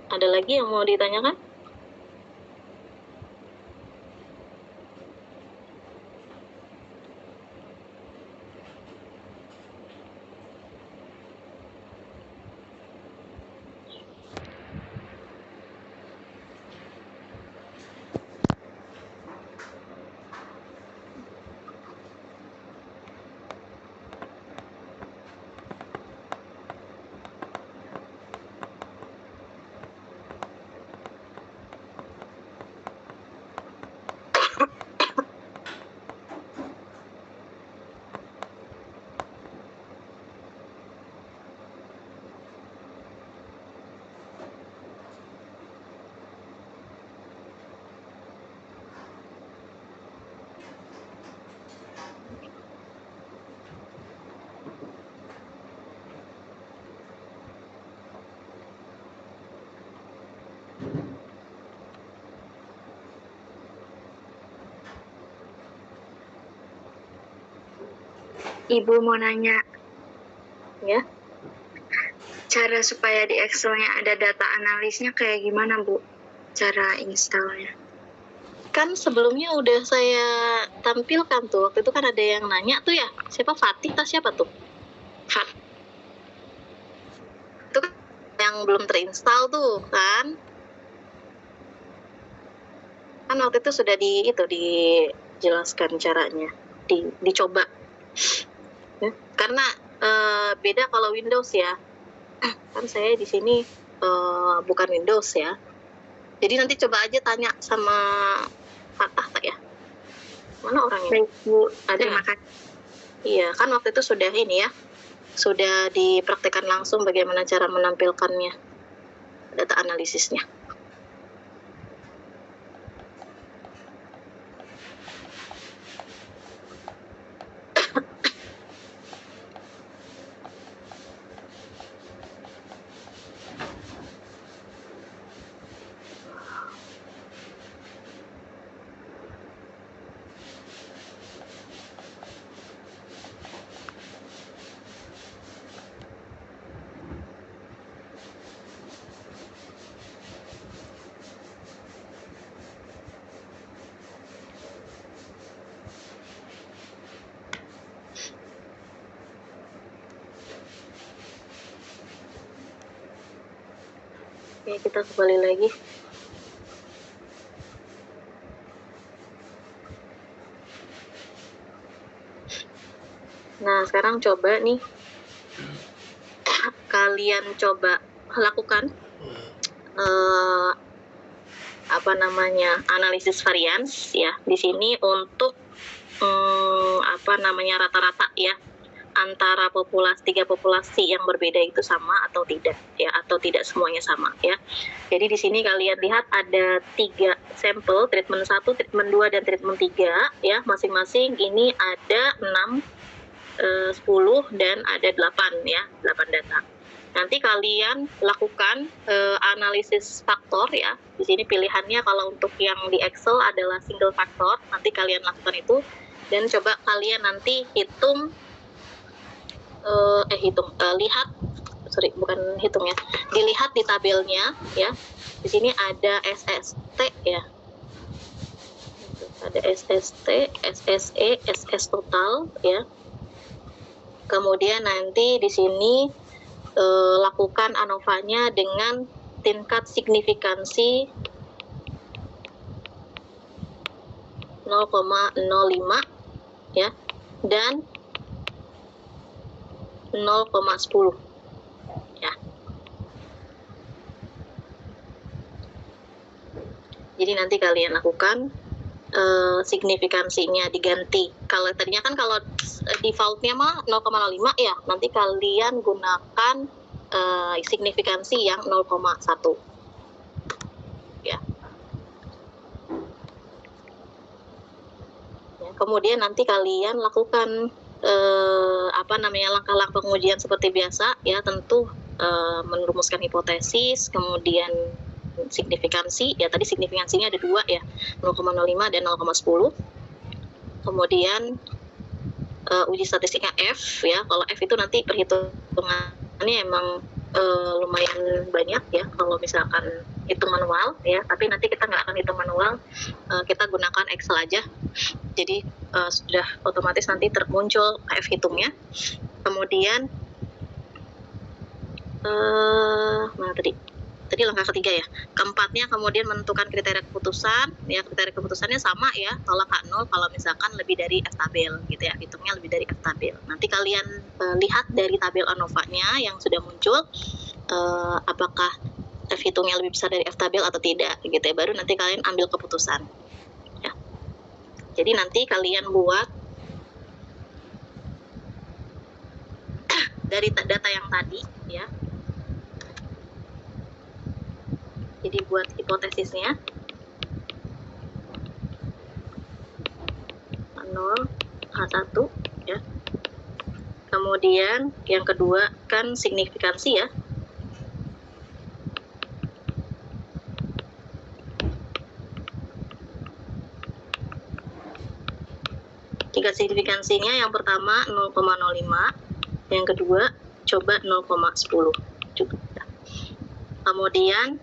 Ada lagi yang mau ditanyakan? Ibu mau nanya, Ya. cara supaya di Excel-nya ada data analisnya kayak gimana, Bu? Cara installnya? Kan sebelumnya udah saya tampilkan tuh. Waktu itu kan ada yang nanya tuh ya. Siapa Fatih atau siapa tuh? Fat. Itu kan yang belum terinstall tuh kan. Kan waktu itu sudah dijelaskan caranya. Dicoba. Ya, karena beda kalau Windows ya. Kan saya di sini bukan Windows ya. Jadi nanti coba aja tanya sama Fatah tak ya? Mana orangnya? Baik, Bu. Ada Terima nggak? kasih. Iya, kan waktu itu sudah ini ya. Sudah dipraktekkan langsung bagaimana cara menampilkannya. Data analisisnya. Oke, kita kembali lagi. Nah, sekarang coba nih kalian coba lakukan analisis varians ya di sini untuk rata-rata ya antara tiga populasi yang berbeda itu sama atau tidak ya, atau tidak semuanya sama ya. Jadi di sini kalian lihat ada 3 sampel, treatment 1, treatment 2 dan treatment 3 ya, masing-masing ini ada 6, 10 dan ada 8 ya, 8 data. Nanti kalian lakukan analisis faktor ya. Di sini pilihannya kalau untuk yang di Excel adalah single faktor. Nanti kalian lakukan itu dan coba kalian nanti dilihat di tabelnya ya. Di sini ada SST ya. Ada SST, SSE, SS total ya. Kemudian nanti di sini lakukan ANOVA-nya dengan tingkat signifikansi 0,05 ya dan 0,10 ya. Jadi nanti kalian lakukan signifikansinya diganti. Kalau tadinya kan kalau defaultnya mah 0,05 ya, nanti kalian gunakan signifikansi yang 0,1 ya. Kemudian nanti kalian lakukan langkah-langkah pengujian seperti biasa ya, tentu merumuskan hipotesis, kemudian signifikansi ya, tadi signifikansinya ada 2 ya, 0,05 dan 0,10. Kemudian uji statistiknya F ya. Kalau F itu nanti perhitungannya emang lumayan banyak ya kalau misalkan hitung manual ya, tapi nanti kita nggak akan hitung manual, kita gunakan Excel aja. Jadi sudah otomatis nanti termuncul F hitungnya. Kemudian mana tadi langkah ketiga ya. Keempatnya kemudian menentukan kriteria keputusan ya. Kriteria keputusannya sama ya, tolak K0 kalau misalkan lebih dari F tabel gitu ya, hitungnya lebih dari F tabel. Nanti kalian lihat dari tabel ANOVA-nya yang sudah muncul, apakah F hitungnya lebih besar dari F tabel atau tidak gitu ya, baru nanti kalian ambil keputusan ya. Jadi nanti kalian buat dari data yang tadi ya. Jadi buat hipotesisnya 0, H1 ya. Kemudian yang kedua kan signifikansi ya. Tingkat signifikansinya yang pertama 0,05, yang kedua coba 0,10 juga. Kemudian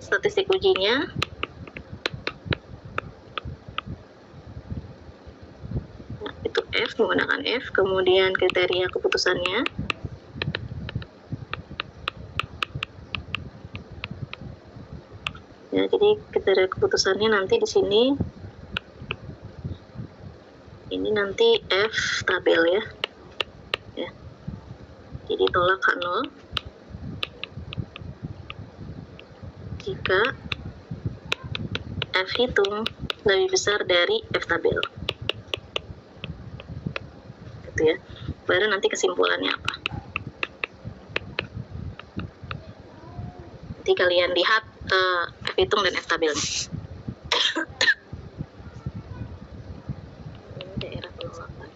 statistik ujinya nah, itu F, menggunakan F. Kemudian kriteria keputusannya ya, jadi kriteria keputusannya nanti di sini ini nanti F tabel ya. Jadi tolak H0 jika F hitung lebih besar dari F tabel gitu ya. Baru nanti kesimpulannya apa, nanti kalian lihat F hitung dan F tabelnya. Ini daerah penolakan.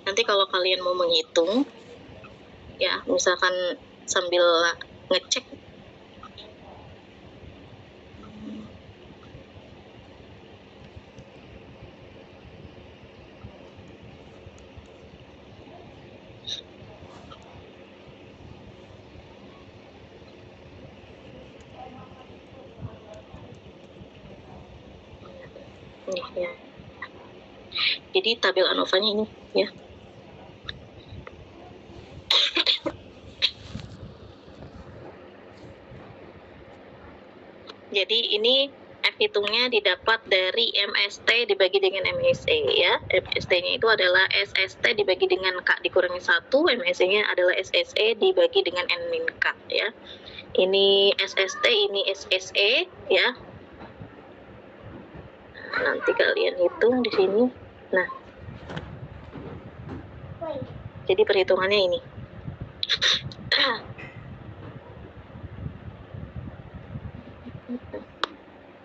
Nanti kalau kalian mau menghitung ya, misalkan sambil ngecek Nih ya. Jadi tabel ANOVA-nya ini ya. Jadi ini F hitungnya didapat dari MST dibagi dengan MSE ya. MST-nya itu adalah SST dibagi dengan K dikurangi 1, MSE-nya adalah SSE dibagi dengan N min K ya. Ini SST, ini SSE ya. Nanti kalian hitung di sini. Nah, jadi perhitungannya ini.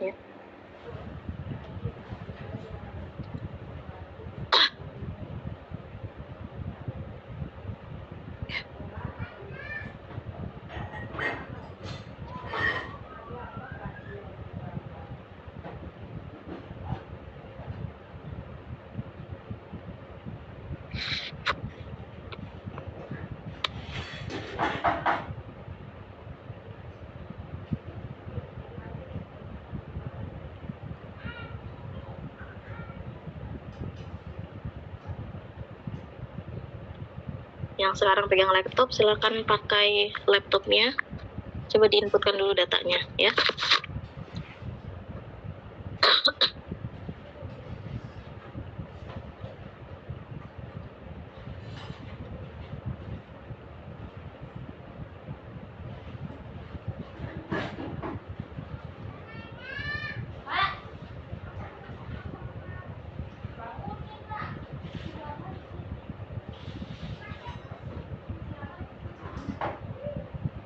Ya. Yang sekarang pegang laptop, silakan pakai laptopnya. Coba diinputkan dulu datanya ya.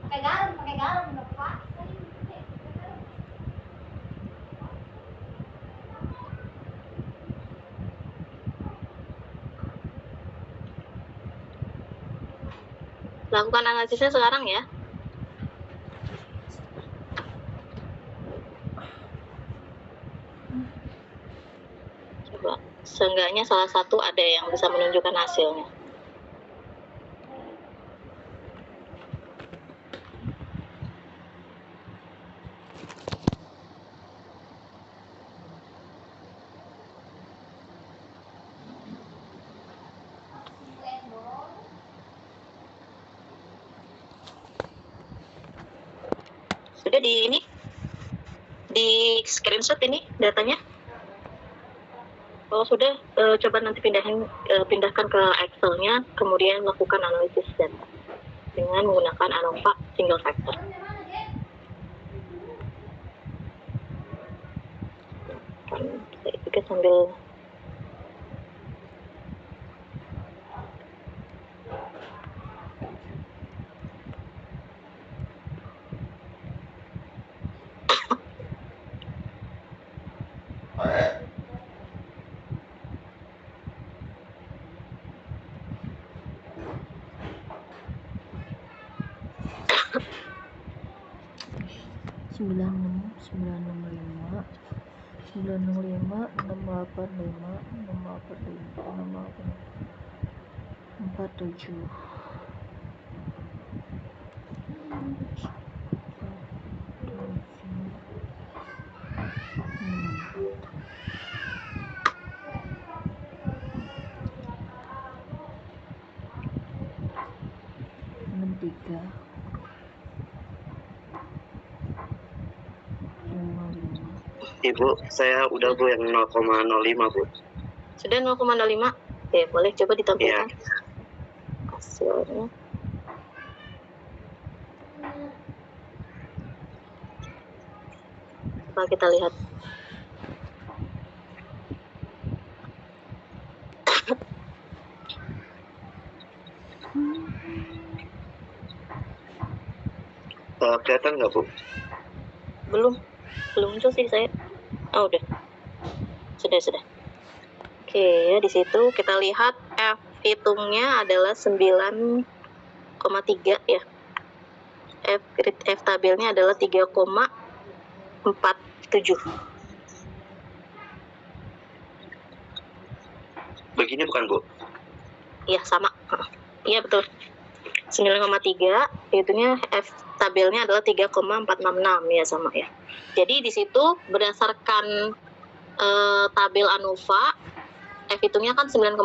Pakai garam dong, Pak. Lakukan analisisnya sekarang ya. Coba, seenggaknya salah satu ada yang bisa menunjukkan hasilnya. Sudah di screenshot ini datanya. Kalau sudah, coba nanti pindahkan ke Excel-nya, kemudian lakukan analisis data dengan menggunakan ANOVA single factor. Kan saya juga sambil sembilan enam lima 47. Tiga 55. Ibu, saya udah Bu yang 0,05 Bu. sudah 0,05. Oke, boleh coba ditampilkan hasilnya. Coba kita lihat. Kelihatan nggak Bu? Belum muncul sih saya. Oh, udah. Sudah. Oke, ya di situ kita lihat F hitungnya adalah 9,3 ya. F tabelnya adalah 3,47. Begini bukan Bu? Iya, sama. Iya, betul. 9,3, hitungnya F tabelnya adalah 3,466 ya, sama ya. Jadi di situ berdasarkan tabel ANOVA F hitungnya kan 9,3,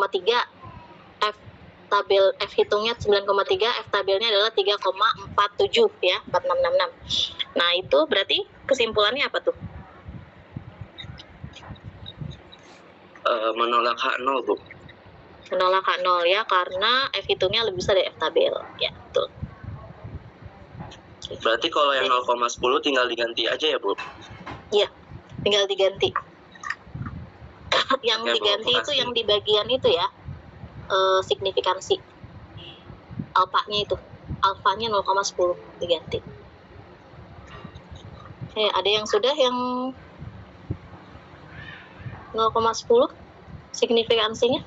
F hitungnya 9,3, F tabelnya adalah 3,47 ya, 4666. Nah, itu berarti kesimpulannya apa tuh? Menolak H0, Bu. Menolak H0 ya, karena F hitungnya lebih besar dari F tabel. Ya, betul. Berarti kalau yang 0,10 tinggal diganti aja ya, Bu? Iya, tinggal diganti. Yang Oke, diganti Bu, itu makasih. yang di bagian itu ya, signifikansi. Alfanya itu, alfanya 0,10 diganti. Ada yang sudah yang 0,10 signifikansinya?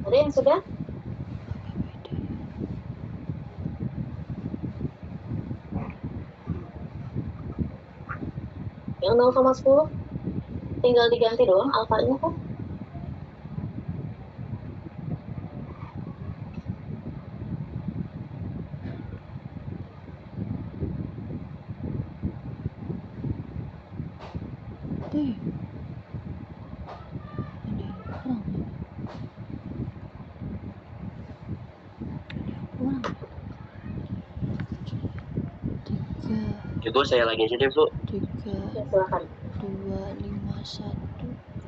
Ada yang sudah? Yang 0,10 tinggal diganti doang alfanya kan? Tuh. Ada yang kurang. Ibu, saya lagi aja deh, Bu. 3, Ya, silakan. 2, 5, 1.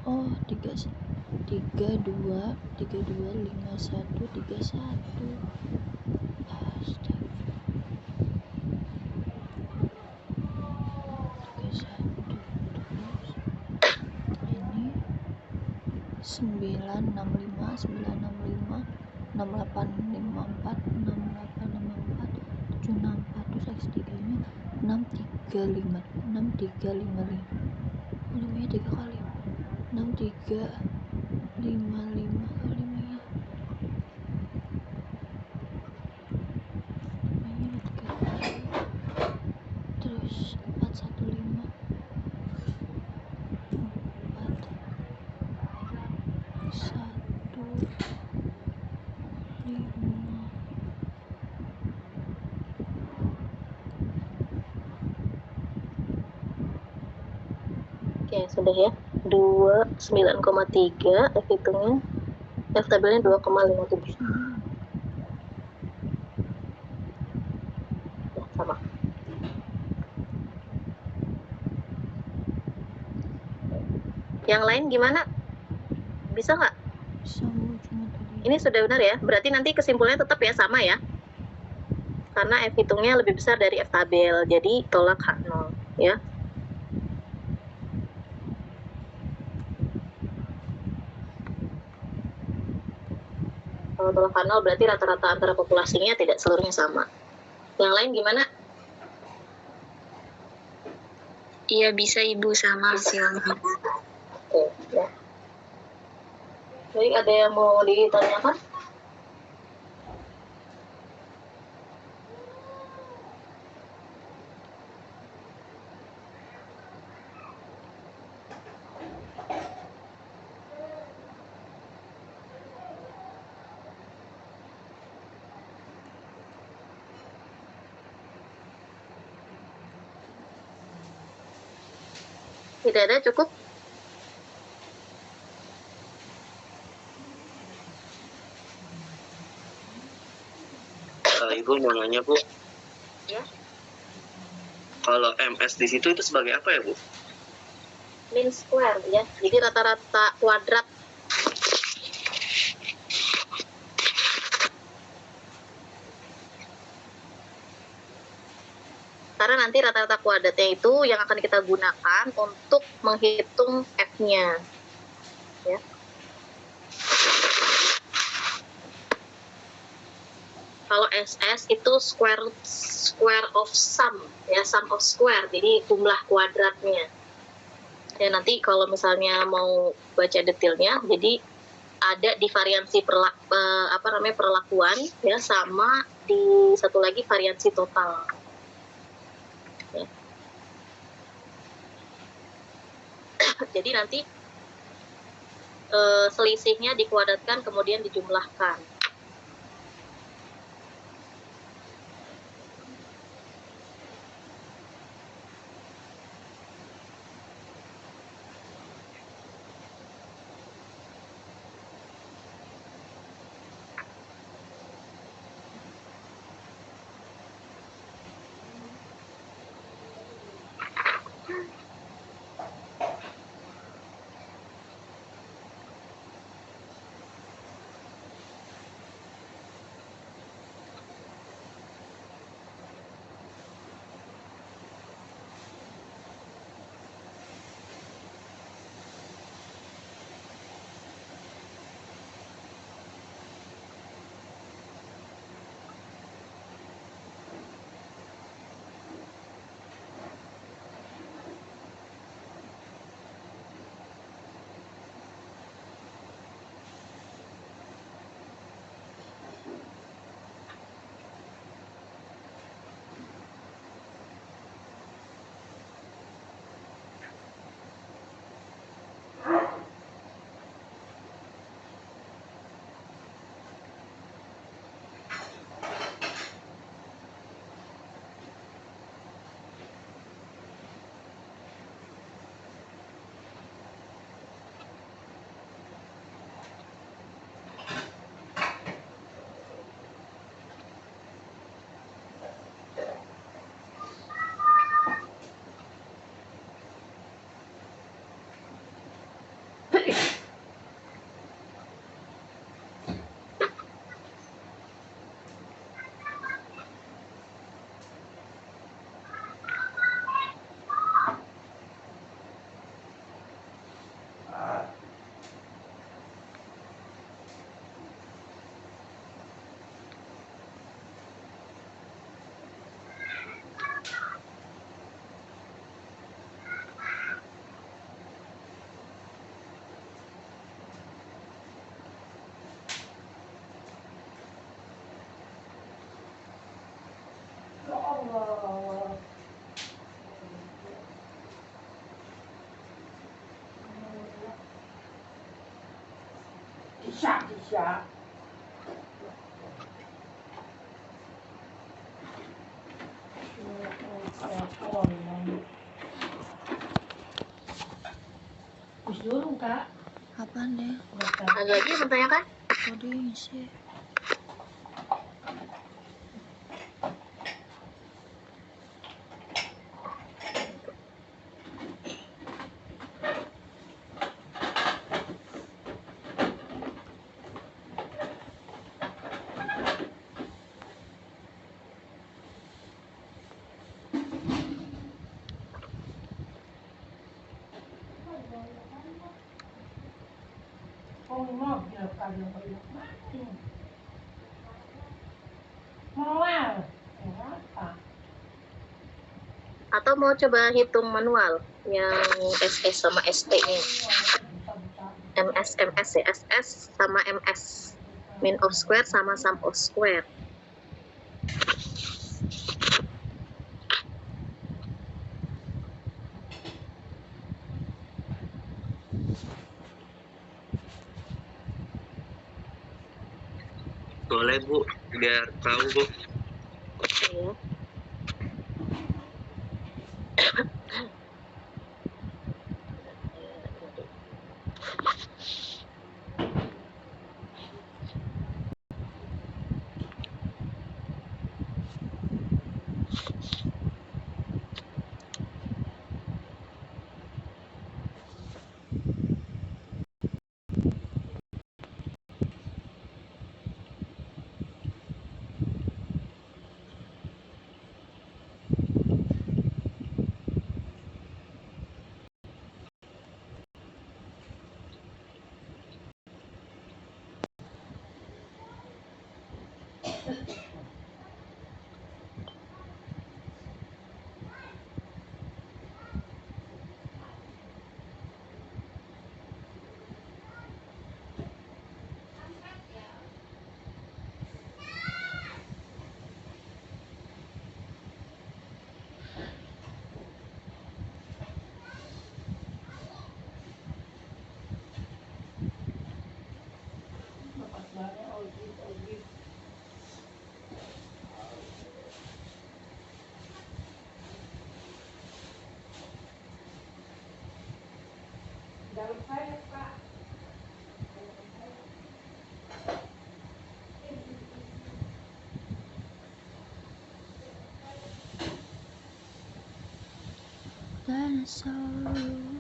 Oh, 3, 2, 5, 1, 3, 1. Astaga. 31. Terus ini 965, 965, 6854, 6854, 764. Terus X3 nya 6355, 6355. Limanya 3 kali. 6355 kali limanya. Limanya 3 kali. Terus 415, 415. Oke, sudah ya. 29,3 F hitungnya. F tabelnya 2,57. Ya, sama. Yang lain gimana? Bisa nggak? Sama cuma tadi. Ini sudah benar ya. Berarti nanti kesimpulannya tetap ya sama ya. Karena F hitungnya lebih besar dari F tabel. Jadi tolak H0 ya. Kalau tolak H0 berarti rata-rata antara populasinya tidak seluruhnya sama. Yang lain gimana? Iya bisa Ibu sama hasilnya. Oke, ya. Baik, ada yang mau ditanyakan? Tidak ada, cukup? Ibu mau nanya Bu, Ya. kalau MS di situ itu sebagai apa ya Bu? Mean square ya. Jadi rata-rata kuadrat. Karena nanti rata-rata kuadratnya itu yang akan kita gunakan untuk menghitung F-nya. Ya. Kalau SS itu square of sum, ya, sum of square, jadi jumlah kuadratnya. Ya, nanti kalau misalnya mau baca detailnya, jadi ada di variansi perlakuan, ya, sama di satu lagi variansi total. Ya. Jadi nanti selisihnya dikuadratkan kemudian dijumlahkan. Ya Allah. Disyak. dulu kak. Apaan deh? Ada lagi yang bertanyakan? Tadi ngisi. Oh mau ya kalian banyak mau apa? Atau mau coba hitung manual yang SS sama ST nya? MS ya, SS sama MS. Mean of square sama sum of square. Boleh Bu, biar tahu Bu. Ya. Dalam saya Pak. Dan sorrow.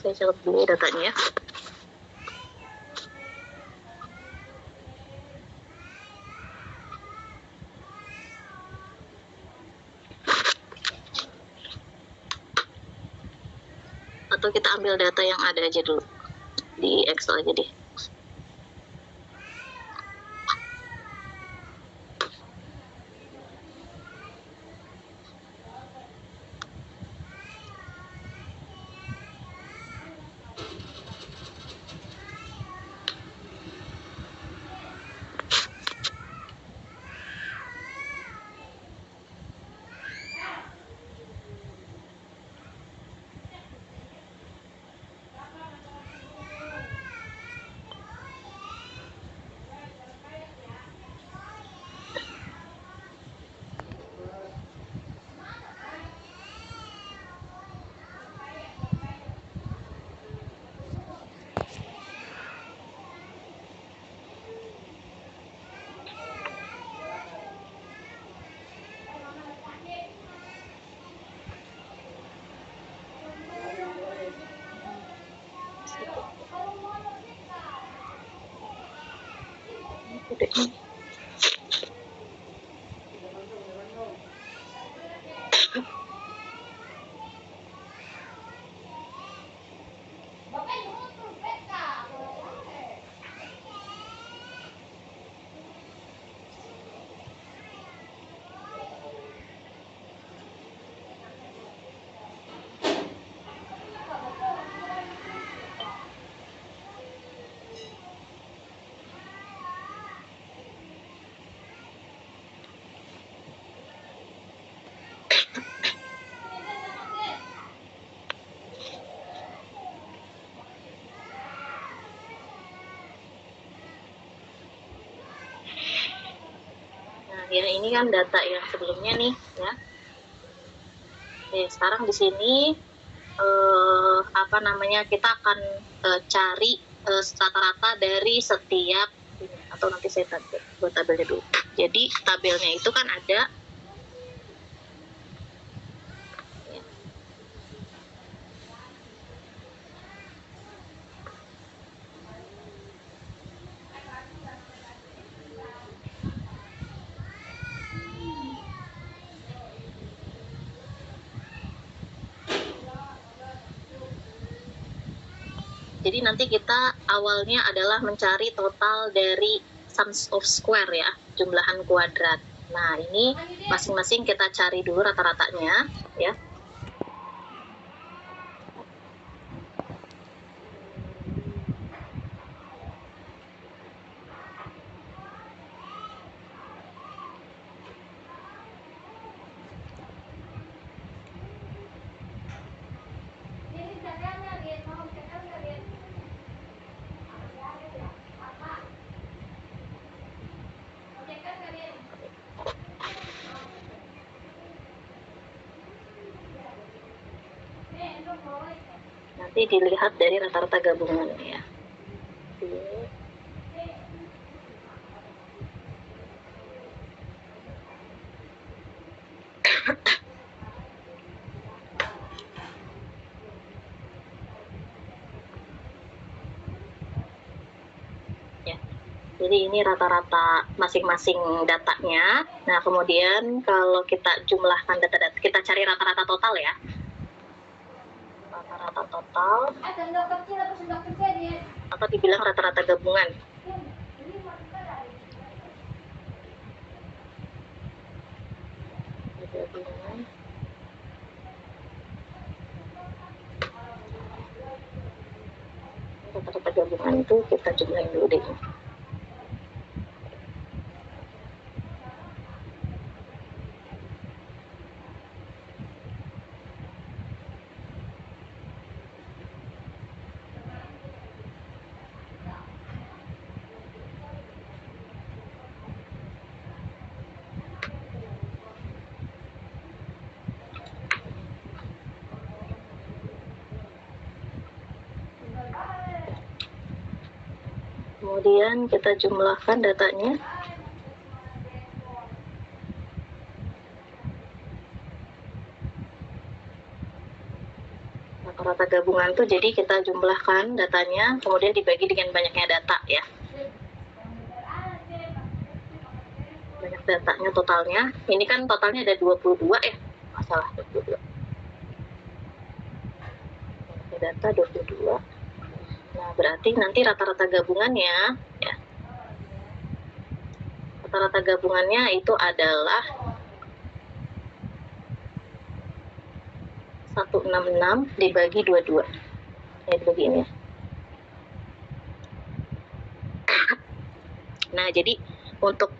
Saya catat dulu datanya ya. Atau kita ambil data yang ada aja dulu di Excel aja deh. deh. Nah, ya ini kan data yang sebelumnya nih, ya. Oke, sekarang di sini kita akan cari rata-rata dari setiap ini, atau nanti saya buat tabelnya dulu. Jadi tabelnya itu kan ada ya. Jadi nanti kita awalnya adalah mencari total dari sums of square ya, jumlahan kuadrat. Nah, ini masing-masing kita cari dulu rata-ratanya ya. Nanti dilihat dari rata-rata gabungan ya. Ya. Jadi ini rata-rata masing-masing datanya. Nah, kemudian kalau kita jumlahkan data-data, kita cari rata-rata total ya. Rata-rata total atau dibilang rata-rata gabungan. Gabungan. Rata-rata gabungan itu kita jumlahin dulu deh. Kemudian kita jumlahkan datanya. Rata-rata gabungan tuh jadi kita jumlahkan datanya, kemudian dibagi dengan banyaknya data ya. Banyak datanya totalnya. Ini kan totalnya ada 22 ya. Masalah 22. Banyaknya data 22. Nah, berarti nanti rata-rata gabungannya ya. Rata-rata gabungannya itu adalah 166 dibagi 22. Ya, dibagi ini ya. Nah, jadi untuk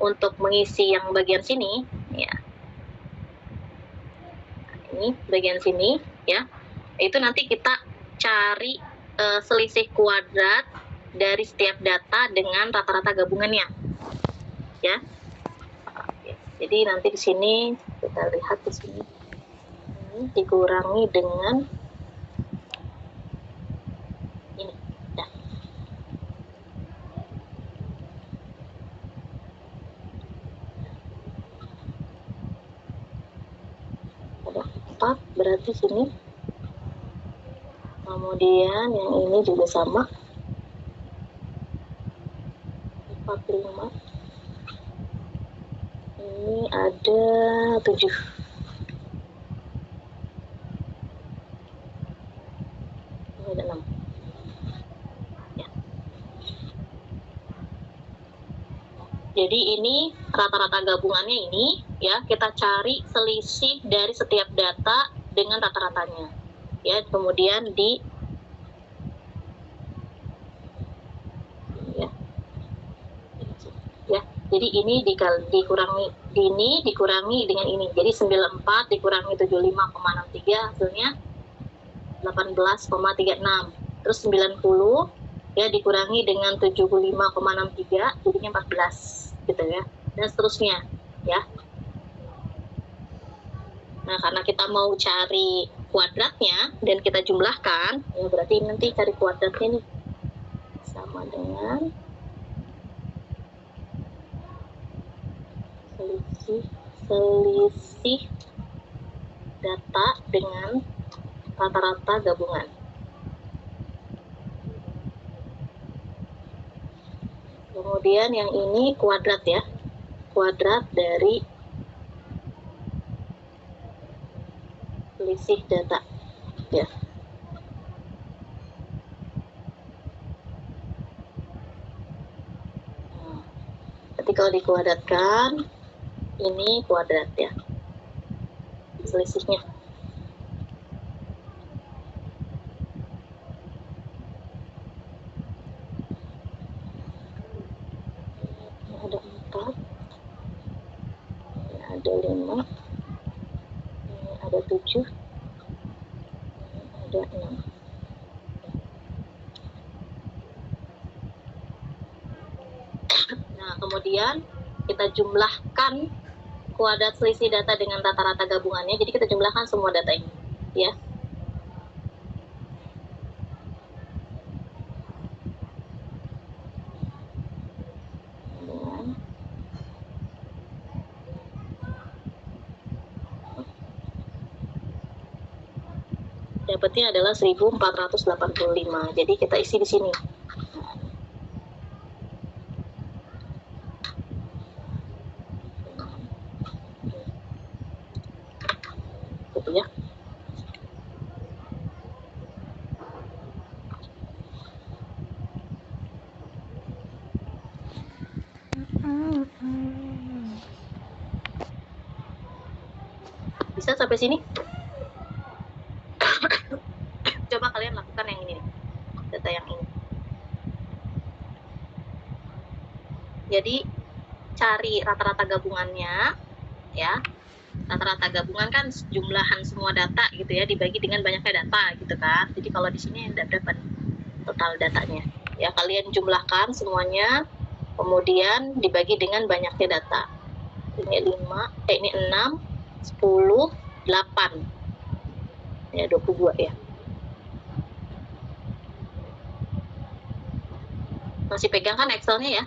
untuk mengisi yang bagian sini ya. Ini bagian sini ya. Itu nanti kita cari selisih kuadrat dari setiap data dengan rata-rata gabungannya. Ya. Oke. Jadi nanti di sini kita lihat di sini. Ini dikurangi dengan ini. Ya. Ada 4 berarti sini. Kemudian yang ini juga sama. 45. Ini ada 7. Ini ada 6. Ya. Jadi ini rata-rata gabungannya ini ya, kita cari selisih dari setiap data dengan rata-ratanya. Ya, kemudian jadi ini dikurangi dengan ini. Jadi 94 dikurangi 75,63 hasilnya 18,36. Terus 90 ya dikurangi dengan 75,63 jadinya 14 gitu ya. Dan seterusnya ya. Nah, karena kita mau cari kuadratnya dan kita jumlahkan, ya berarti nanti cari kuadratnya nih sama dengan selisih data dengan rata-rata gabungan. Kemudian yang ini kuadrat ya, kuadrat dari selisih data ya. Nah, nanti kalau dikuadratkan ini kuadrat ya selisihnya. Ini ada 4, ini ada 5, ini ada 7, ini ada 6. Nah, kemudian kita jumlahkan kuadrat selisih data dengan rata-rata gabungannya. Jadi kita jumlahkan semua data ini ya. Dapatnya adalah 1485. Jadi kita isi di sini. Gitu ya. Bisa sampai sini? Coba kalian lakukan yang ini nih, data yang ini. Jadi cari rata-rata gabungannya ya. Rata-rata gabungan kan jumlahan semua data gitu ya, dibagi dengan banyaknya data gitu kan. Jadi kalau di sini ada berapa nih total datanya? Ya, kalian jumlahkan semuanya, kemudian dibagi dengan banyaknya data. Ini 5, ini 6, 10, 8. Ya, 22 ya. Masih pegang kan Excelnya ya?